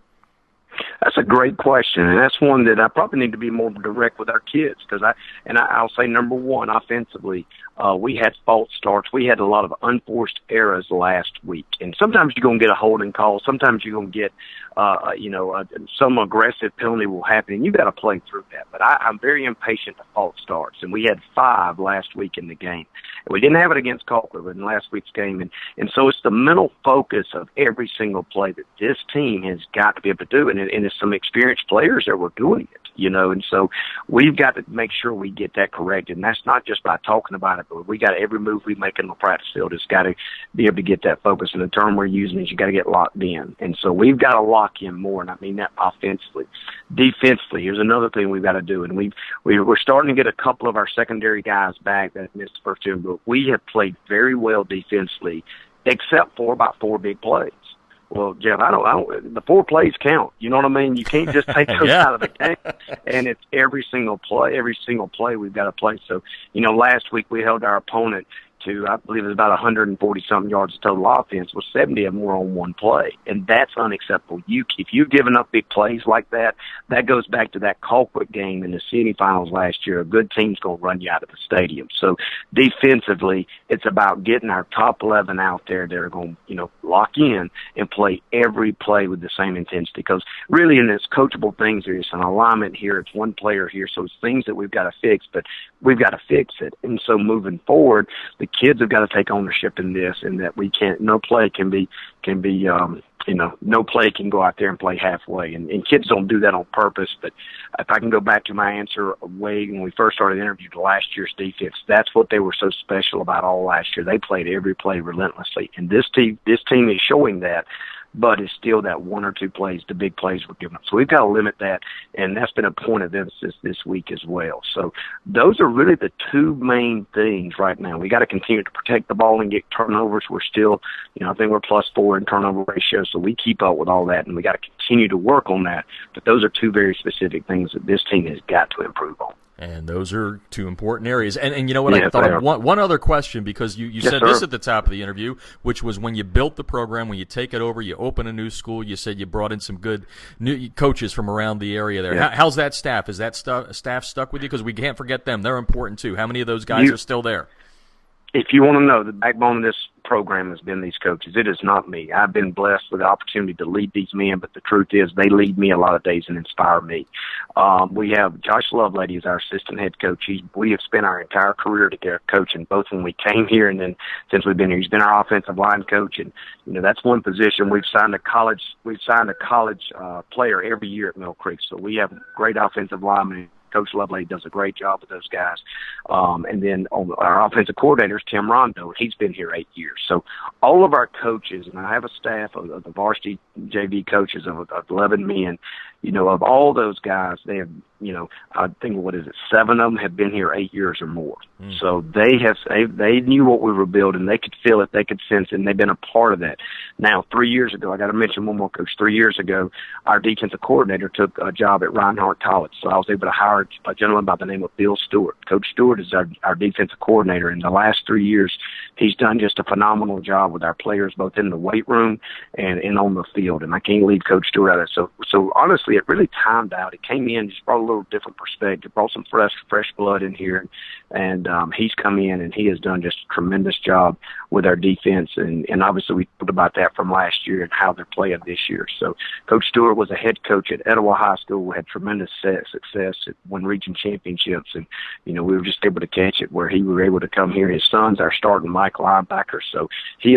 Speaker 2: That's a great question, and that's one that I probably need to be more direct with our kids, because I'll say number one, offensively, we had false starts. We had a lot of unforced errors last week, and sometimes you're going to get a holding call. Sometimes you're going to get, some aggressive penalty will happen, and you got to play through that. But I'm very impatient to false starts, and we had 5 last week in the game. And we didn't have it against Colquitt in last week's game, and so it's the mental focus of every single play that this team has got to be able to do, and it's some experienced players that were doing it, you know, and so we've got to make sure we get that corrected, and that's not just by talking about it, but we got every move we make in the practice field has got to be able to get that focus, and the term we're using is you got to get locked in, and so we've got to lock in more, and I mean that offensively. Defensively, here's another thing we've got to do, and we're starting to get a couple of our secondary guys back that missed the first 2, but we have played very well defensively, except for about 4 big plays. Well, Jeff, I don't. The 4 plays count. You know what I mean? You can't just take those out of the game. And it's every single play we've got to play. So, you know, last week we held our opponent to, I believe it was about 140-something yards of total offense, with 70 of them were on one play. And that's unacceptable. If you've given up big plays like that, that goes back to that Colquitt game in the semifinals last year. A good team's going to run you out of the stadium. So defensively, it's about getting our top 11 out there that are going to, you know, lock in and play every play with the same intensity. Because really in this coachable things, there's an alignment here. It's one player here. So it's things that we've got to fix, but we've got to fix it. And so moving forward, the kids have got to take ownership in this, and that no play no play can go out there and play halfway. And kids don't do that on purpose. But if I can go back to my answer way when we first started the interview to last year's defense, that's what they were so special about all last year. They played every play relentlessly. And this team is showing that. But it's still that 1 or 2 plays, the big plays we're giving up. So we've got to limit that, and that's been a point of emphasis this week as well. So those are really the 2 main things right now. We got to continue to protect the ball and get turnovers. We're still, you know, I think we're +4 in turnover ratio, so we keep up with all that, and we got to continue to work on that. But those are 2 very specific things that this team has got to improve on.
Speaker 1: And those are 2 important areas. And you know what, I thought of one other question, because you said this at the top of the interview, which was when you built the program, when you take it over, you open a new school, you said you brought in some good new coaches from around the area there. Yeah. How's that staff? Is that staff stuck with you? Because we can't forget them. They're important too. How many of those guys are still there?
Speaker 2: If you want to know, the backbone of this program has been these coaches. It is not me. I've been blessed with the opportunity to lead these men, but the truth is they lead me a lot of days and inspire me. We have Josh Lovelady as our assistant head coach. We have spent our entire career together coaching, both when we came here and then since we've been here. He's been our offensive line coach, and you know that's one position. We've signed a college player every year at Mill Creek, so we have great offensive linemen. Coach Lovelady does a great job with those guys. And then on our offensive coordinator is Tim Rondo. He's been here 8 years. So all of our coaches, and I have a staff of the varsity JV coaches of 11 men, you know, of all those guys, they have, you know, I think, 7 of them have been here 8 years or more. So they knew what we were building. They could feel it. They could sense it, and they've been a part of that. Now, 3 years ago, I got to mention one more coach. 3 years ago, our defensive coordinator took a job at Reinhardt College. So I was able to hire a gentleman by the name of Bill Stewart. Coach Stewart is our defensive coordinator. In the last 3 years, he's done just a phenomenal job with our players, both in the weight room and on the field. And I can't leave Coach Stewart out of it. So honestly, it really timed out. It came in, just brought a little different perspective, brought some fresh blood in here. And he's come in, and he has done just a tremendous job with our defense. And obviously we talked about that from last year and how they're playing this year. So Coach Stewart was a head coach at Etowah High School, had tremendous success at when reaching championships. And, we were just able to catch it where he was able to come here. His son's our starting Mike linebacker. So he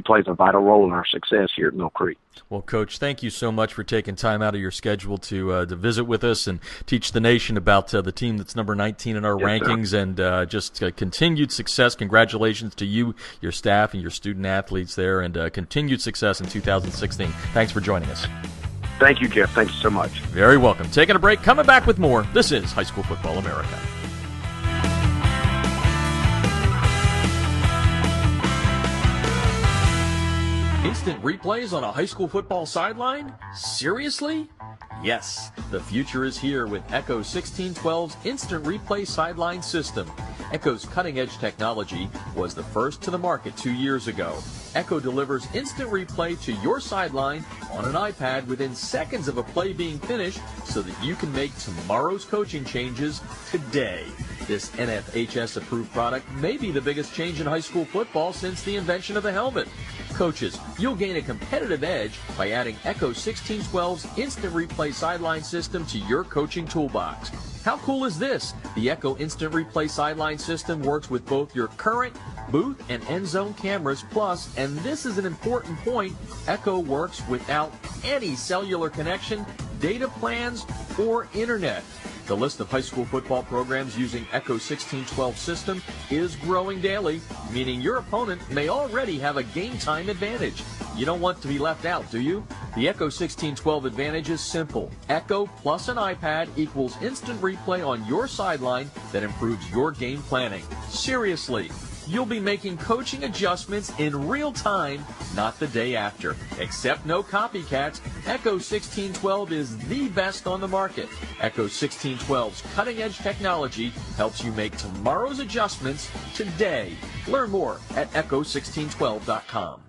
Speaker 2: plays a vital role in our success here at Mill Creek.
Speaker 1: Well, Coach, thank you so much for taking time out of your schedule to visit with us and teach the nation about the team that's number 19 in our rankings, sir. And just continued success. Congratulations to you, your staff, and your student athletes there, and continued success in 2016. Thanks for joining us.
Speaker 2: Thank you, Jeff. Thank you so much.
Speaker 1: Very welcome. Taking a break, coming back with more. This is High School Football America. Instant replays on a high school football sideline? Seriously? Yes, the future is here with Echo 1612's Instant Replay Sideline System. Echo's cutting-edge technology was the first to the market 2 years ago. Echo delivers instant replay to your sideline on an iPad within seconds of a play being finished so that you can make tomorrow's coaching changes today. This NFHS-approved product may be the biggest change in high school football since the invention of the helmet. Coaches, you'll gain a competitive edge by adding Echo 1612's Instant Replay Sideline System to your coaching toolbox. How cool is this? The Echo Instant Replay Sideline System works with both your current booth and end zone cameras, plus, and this is an important point, Echo works without any cellular connection, data plans, or internet. The list of high school football programs using Echo 1612 system is growing daily, meaning your opponent may already have a game time advantage. You don't want to be left out, do you? The Echo 1612 advantage is simple. Echo plus an iPad equals instant replay on your sideline that improves your game planning. Seriously. You'll be making coaching adjustments in real time, not the day after. Except no copycats, Echo 1612 is the best on the market. Echo 1612's cutting-edge technology helps you make tomorrow's adjustments today. Learn more at echo1612.com.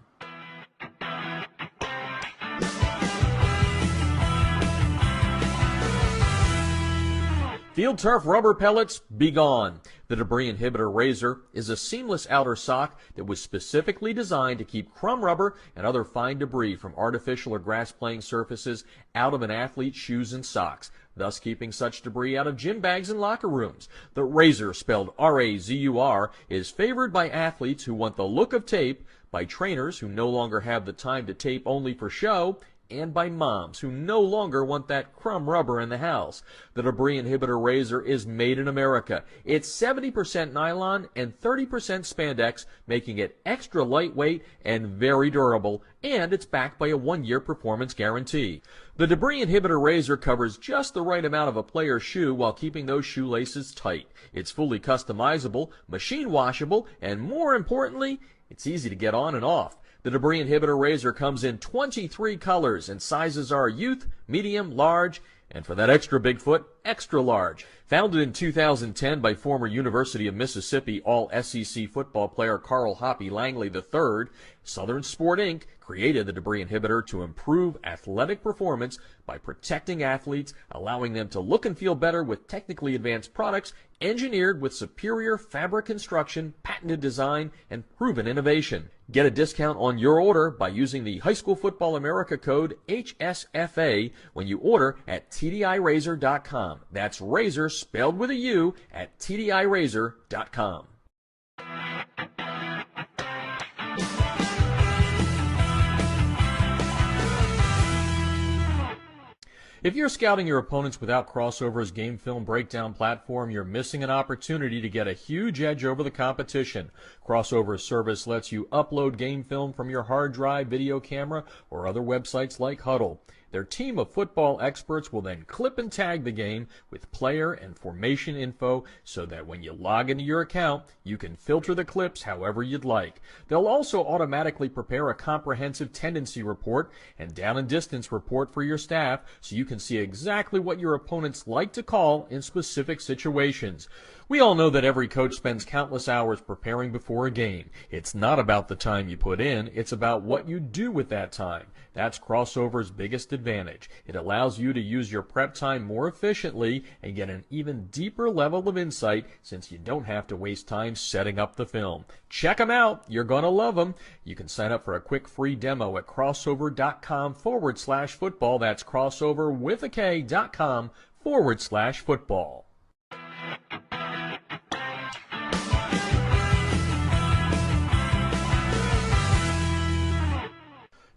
Speaker 1: Field turf rubber pellets, be gone. The Debris Inhibitor Razor is a seamless outer sock that was specifically designed to keep crumb rubber and other fine debris from artificial or grass-playing surfaces out of an athlete's shoes and socks, thus keeping such debris out of gym bags and locker rooms. The Razor, spelled R-A-Z-U-R, is favored by athletes who want the look of tape, by trainers who no longer have the time to tape only for show, and by moms who no longer want that crumb rubber in the house. The Debris Inhibitor Razor is made in America. It's 70% nylon and 30% spandex, making it extra lightweight and very durable, and it's backed by a 1-year performance guarantee. The Debris Inhibitor Razor covers just the right amount of a player's shoe while keeping those shoelaces tight. It's fully customizable, machine washable, and more importantly, it's easy to get on and off. The Debris Inhibitor Razor comes in 23 colors, and sizes are youth, medium, large, and for that extra big foot, extra large. Founded in 2010 by former University of Mississippi All-SEC football player Carl Hoppy Langley III, Southern Sport Inc. created the Debris Inhibitor to improve athletic performance by protecting athletes, allowing them to look and feel better with technically advanced products engineered with superior fabric construction, patented design, and proven innovation. Get a discount on your order by using the High School Football America code HSFA when you order at TDIRazor.com. That's razor spelled with a U at TDIRazor.com. If you're scouting your opponents without Crossover's game film breakdown platform, you're missing an opportunity to get a huge edge over the competition. Crossover's service lets you upload game film from your hard drive, video camera, or other websites like Huddle. Their team of football experts will then clip and tag the game with player and formation info so that when you log into your account, you can filter the clips however you'd like. They'll also automatically prepare a comprehensive tendency report and down and distance report for your staff so you can see exactly what your opponents like to call in specific situations. We all know that every coach spends countless hours preparing before a game. It's not about the time you put in, it's about what you do with that time. That's Crossover's biggest advantage. It allows you to use your prep time more efficiently and get an even deeper level of insight since you don't have to waste time setting up the film. Check them out. You're going to love them. You can sign up for a quick free demo at crossover.com/football. That's crossover with a K.com/football.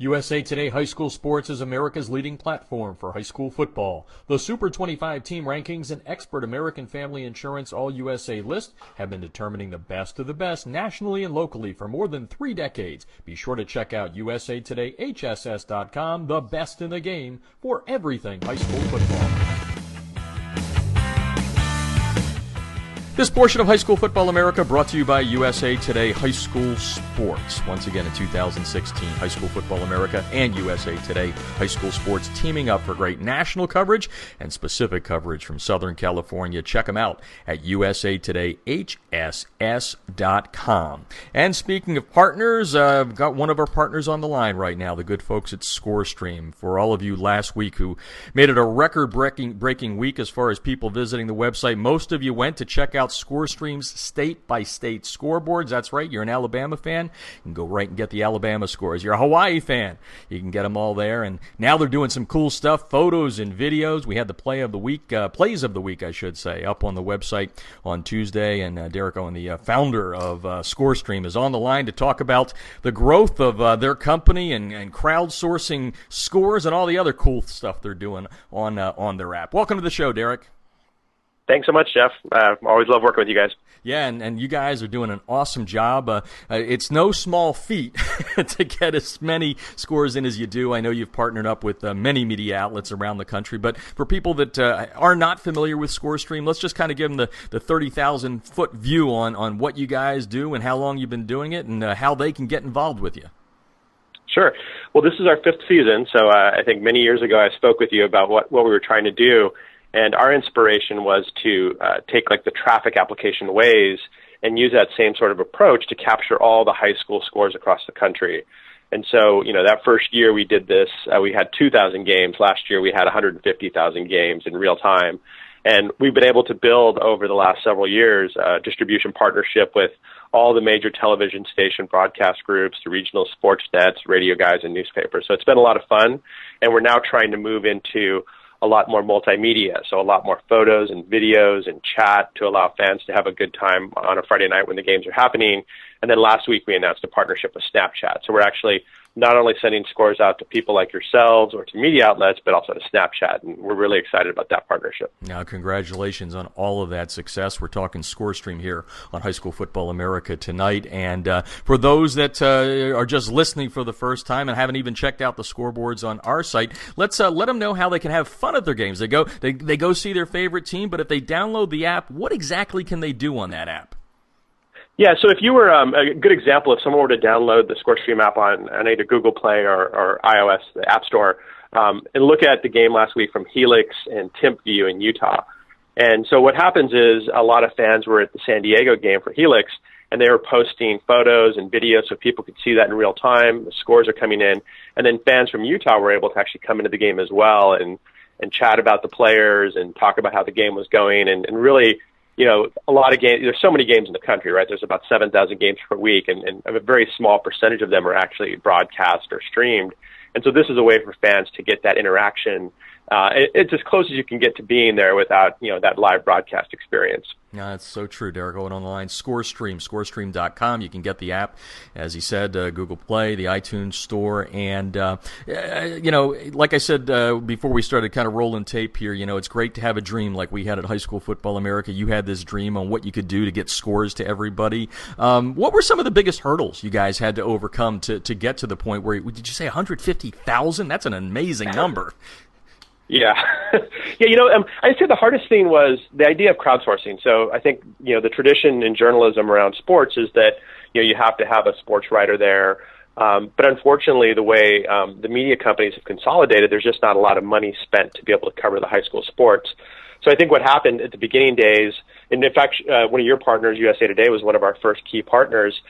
Speaker 1: USA Today High School Sports is America's leading platform for high school football. The Super 25 team rankings and expert American Family Insurance All-USA list have been determining the best of the best nationally and locally for more than 3 decades. Be sure to check out usatodayhss.com, the best in the game for everything high school football. This portion of High School Football America brought to you by USA Today High School Sports. Once again in 2016, High School Football America and USA Today High School Sports teaming up for great national coverage and specific coverage from Southern California. Check them out at usatodayhss.com. And speaking of partners, I've got one of our partners on the line right now, the good folks at Scorestream. For all of you last week who made it a record-breaking week as far as people visiting the website, most of you went to check out Scorestream's state-by-state scoreboards. That's right, you're an Alabama fan, you can go right and get the Alabama scores. You're a Hawaii fan, you can get them all there. And now they're doing some cool stuff, photos and videos. We had the plays of the week, I should say, up on the website on Tuesday. And Derrick Oien, the founder of Scorestream, is on the line to talk about the growth of their company and crowdsourcing scores and all the other cool stuff they're doing on their app. Welcome to the show, Derrick.
Speaker 3: Thanks so much, Jeff. Always love working with you guys.
Speaker 1: Yeah, and you guys are doing an awesome job. It's no small feat to get as many scores in as you do. I know you've partnered up with many media outlets around the country, but for people that are not familiar with Scorestream, let's just kind of give them the 30,000-foot view on what you guys do and how long you've been doing it and how they can get involved with you.
Speaker 3: Sure. Well, this is our 5th season, so I think many years ago I spoke with you about what we were trying to do. And our inspiration was to take like the traffic application Waze and use that same sort of approach to capture all the high school scores across the country. And so, that first year we did this, we had 2,000 games. Last year we had 150,000 games in real time. And we've been able to build over the last several years a distribution partnership with all the major television station broadcast groups, the regional sports nets, radio guys, and newspapers. So it's been a lot of fun. And we're now trying to move into a lot more multimedia, so a lot more photos and videos and chat to allow fans to have a good time on a Friday night when the games are happening. And then last week we announced a partnership with Snapchat. So we're actually not only sending scores out to people like yourselves or to media outlets, but also to Snapchat, and we're really excited about that partnership.
Speaker 1: Now, congratulations on all of that success. We're talking Scorestream here on High School Football America tonight, and for those that are just listening for the first time and haven't even checked out the scoreboards on our site, let's let them know how they can have fun at their games. They go see their favorite team, but if they download the app, what exactly can they do on that app?
Speaker 3: Yeah, so if you were a good example, if someone were to download the Scorestream app on either Google Play or iOS, the App Store, and look at the game last week from Helix and Timpview in Utah. And so what happens is a lot of fans were at the San Diego game for Helix, and they were posting photos and videos so people could see that in real time. The scores are coming in. And then fans from Utah were able to actually come into the game as well and chat about the players and talk about how the game was going and really, a lot of games. There's so many games in the country, right? There's about 7,000 games per week, and a very small percentage of them are actually broadcast or streamed. And so this is a way for fans to get that interaction It's as close as you can get to being there without, that live broadcast experience.
Speaker 1: Yeah, that's so true, Derrick. Going on the line, Scorestream, scorestream.com. You can get the app, as he said, Google Play, the iTunes Store. And, like I said before we started kind of rolling tape here, it's great to have a dream like we had at High School Football America. You had this dream on what you could do to get scores to everybody. What were some of the biggest hurdles you guys had to overcome to get to the point where, did you say 150,000? That's an amazing number.
Speaker 3: Yeah. I'd say the hardest thing was the idea of crowdsourcing. So I think, the tradition in journalism around sports is that, you have to have a sports writer there. But unfortunately, the way the media companies have consolidated, there's just not a lot of money spent to be able to cover the high school sports. So I think what happened at the beginning days, and in fact, one of your partners, USA Today, was one of our first key partners,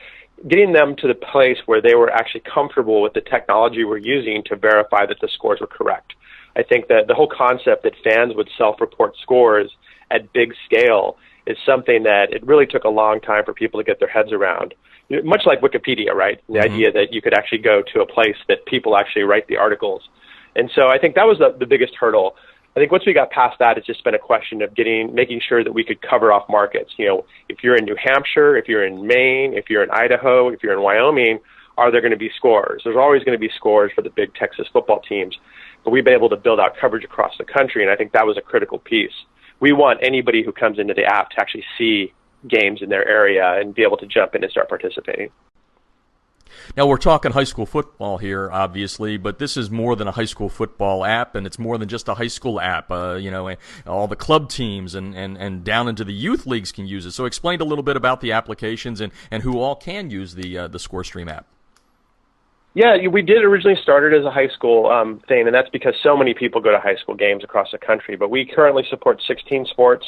Speaker 3: getting them to the place where they were actually comfortable with the technology we're using to verify that the scores were correct. I think that the whole concept that fans would self-report scores at big scale is something that it really took a long time for people to get their heads around. Much like Wikipedia, right? The idea that you could actually go to a place that people actually write the articles. And so I think that was the biggest hurdle. I think once we got past that, it's just been a question of making sure that we could cover off markets. If you're in New Hampshire, if you're in Maine, if you're in Idaho, if you're in Wyoming, are there going to be scores? There's always going to be scores for the big Texas football teams. But we've been able to build out coverage across the country, and I think that was a critical piece. We want anybody who comes into the app to actually see games in their area and be able to jump in and start participating.
Speaker 1: Now, we're talking high school football here, obviously, but this is more than a high school football app, and it's more than just a high school app. All the club teams and down into the youth leagues can use it. So explain a little bit about the applications and who all can use the Scorestream app.
Speaker 3: Yeah, we did originally start it as a high school thing, and that's because so many people go to high school games across the country. But we currently support 16 sports,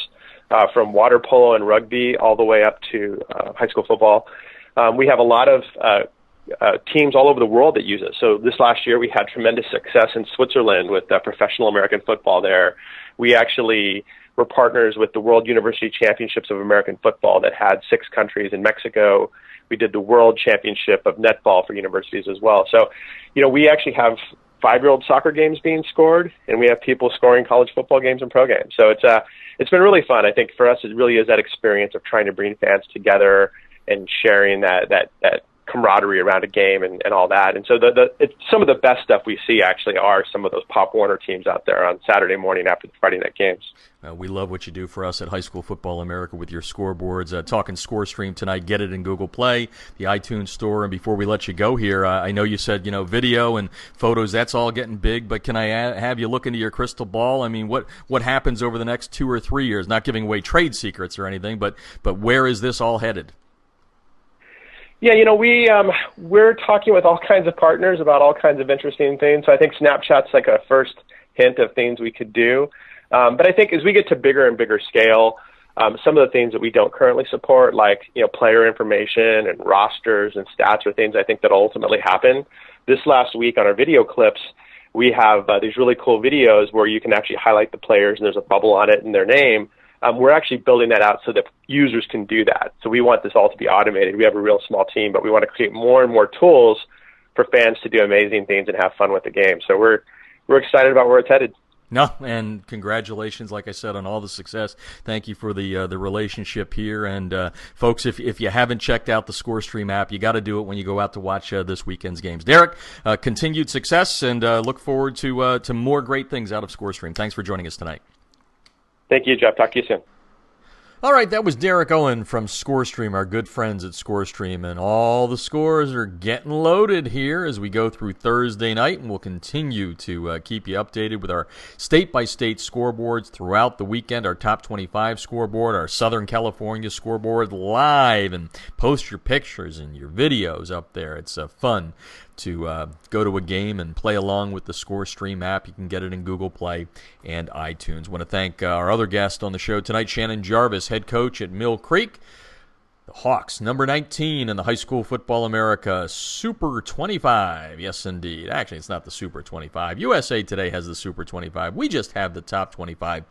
Speaker 3: from water polo and rugby all the way up to high school football. We have a lot of teams all over the world that use it. So this last year we had tremendous success in Switzerland with professional American football there. We actually were partners with the World University Championships of American Football that had 6 countries in Mexico. We did the World Championship of Netball for universities as well. So, we actually have 5-year-old soccer games being scored, and we have people scoring college football games and pro games. So it's been really fun. I think for us, it really is that experience of trying to bring fans together and sharing that camaraderie around a game and all that. And so it's some of the best stuff we see actually are some of those Pop Warner teams out there on Saturday morning after the Friday night games.
Speaker 1: We love what you do for us at High School Football America with your scoreboards. Talking Scorestream tonight, get it in Google Play, the iTunes Store. And before we let you go here, I know you said, video and photos, that's all getting big, but can I have you look into your crystal ball? I mean, what happens over the next 2 or 3 years? Not giving away trade secrets or anything, but where is this all headed?
Speaker 3: Yeah, we're talking with all kinds of partners about all kinds of interesting things. So I think Snapchat's like a first hint of things we could do. But I think as we get to bigger and bigger scale, some of the things that we don't currently support, like player information and rosters and stats, are things I think that ultimately happen. This last week on our video clips, we have these really cool videos where you can actually highlight the players and there's a bubble on it and their name. We're actually building that out so that users can do that. So we want this all to be automated. We have a real small team, but we want to create more and more tools for fans to do amazing things and have fun with the game. So we're excited about where it's headed.
Speaker 1: No, and congratulations, like I said, on all the success. Thank you for the relationship here. And, folks, if you haven't checked out the Scorestream app, you got to do it when you go out to watch this weekend's games. Derrick, continued success, and look forward to more great things out of Scorestream. Thanks for joining us tonight.
Speaker 3: Thank you, Jeff. Talk to you soon.
Speaker 1: All right, that was Derrick Oien from Scorestream, our good friends at Scorestream, and all the scores are getting loaded here as we go through Thursday night, and we'll continue to keep you updated with our state-by-state scoreboards throughout the weekend, our top 25 scoreboard, our Southern California scoreboard live, and post your pictures and your videos up there. It's fun to go to a game and play along with the Scorestream app. You can get it in Google Play and iTunes. I want to thank our other guest on the show tonight, Shannon Jarvis, head coach at Mill Creek. The Hawks, number 19 in the High School Football America Super 25. Yes, indeed. Actually, it's not the Super 25. USA Today has the Super 25. We just have the top 25.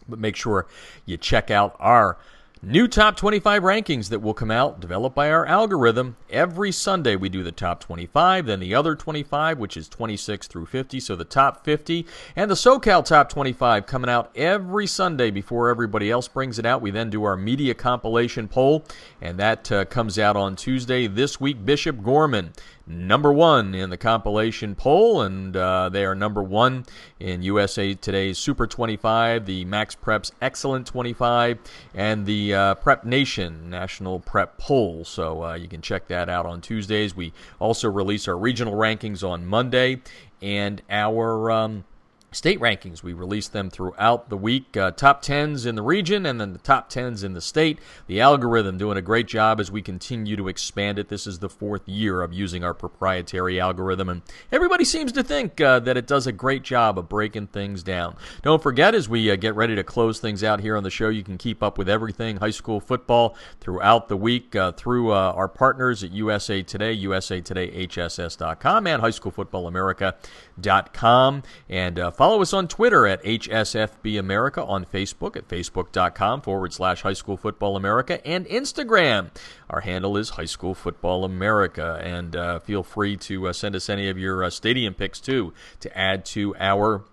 Speaker 1: But make sure you check out our new top 25 rankings that will come out, developed by our algorithm. Every Sunday we do the top 25, then the other 25, which is 26 through 50, so the top 50, and the SoCal top 25 coming out every Sunday before everybody else brings it out. We then do our media compilation poll, and that comes out on Tuesday. This week, Bishop Gorman, number one in the compilation poll, and they are number one in USA Today's Super 25, the Max Preps Excellent 25, and the Prep Nation National Prep Poll. So you can check that out on Tuesdays. We also release our regional rankings on Monday, and our state rankings. We release them throughout the week. Top 10s in the region and then the top 10s in the state. The algorithm doing a great job as we continue to expand it. This is the 4th year of using our proprietary algorithm, and everybody seems to think that it does a great job of breaking things down. Don't forget, as we get ready to close things out here on the show, you can keep up with everything high school football throughout the week through our partners at USA Today, usatoday.hss.com, and highschoolfootballamerica.com. And follow us on Twitter at HSFB America, on Facebook at facebook.com/High School Football America, and Instagram. Our handle is High School Football America. And feel free to send us any of your stadium picks, too, to add to our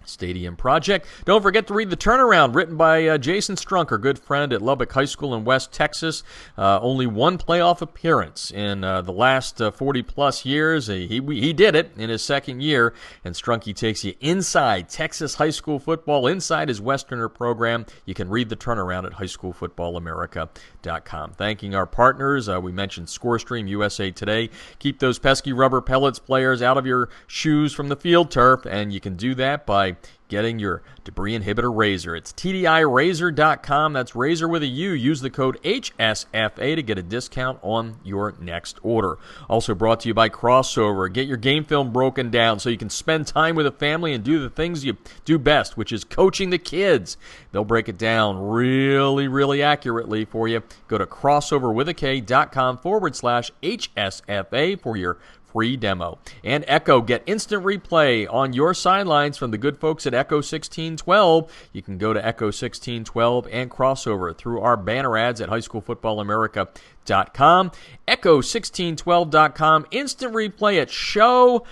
Speaker 1: Stadium Project. Don't forget to read The Turnaround, written by Jason Strunk, our good friend at Lubbock High School in West Texas. Only one playoff appearance in the last 40-plus years. He did it in his second year, and Strunky takes you inside Texas high school football, inside his Westerner program. You can read The Turnaround at highschoolfootballamerica.com. Thanking our partners. We mentioned Scorestream, USA Today. Keep those pesky rubber pellets players out of your shoes from the field turf, and you can do that by getting your debris inhibitor razor. It's TDIrazor.com. That's razor with a U. Use the code HSFA to get a discount on your next order. Also brought to you by Crossover. Get your game film broken down so you can spend time with a family and do the things you do best, which is coaching the kids. They'll break it down really, really accurately for you. Go to crossoverwithak.com/HSFA for your free demo. And Echo, get instant replay on your sidelines from the good folks at Echo 1612. You can go to Echo 1612 and Crossover through our banner ads at highschoolfootballamerica.com. Echo1612.com. Instant replay at show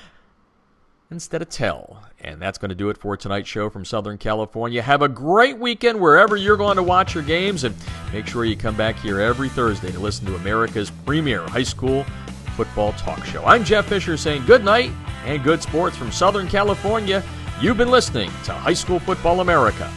Speaker 1: instead of tell. And that's going to do it for tonight's show from Southern California. Have a great weekend wherever you're going to watch your games, and make sure you come back here every Thursday to listen to America's premier high school football talk show. I'm Jeff Fisher saying good night and good sports from Southern California. You've been listening to High School Football America.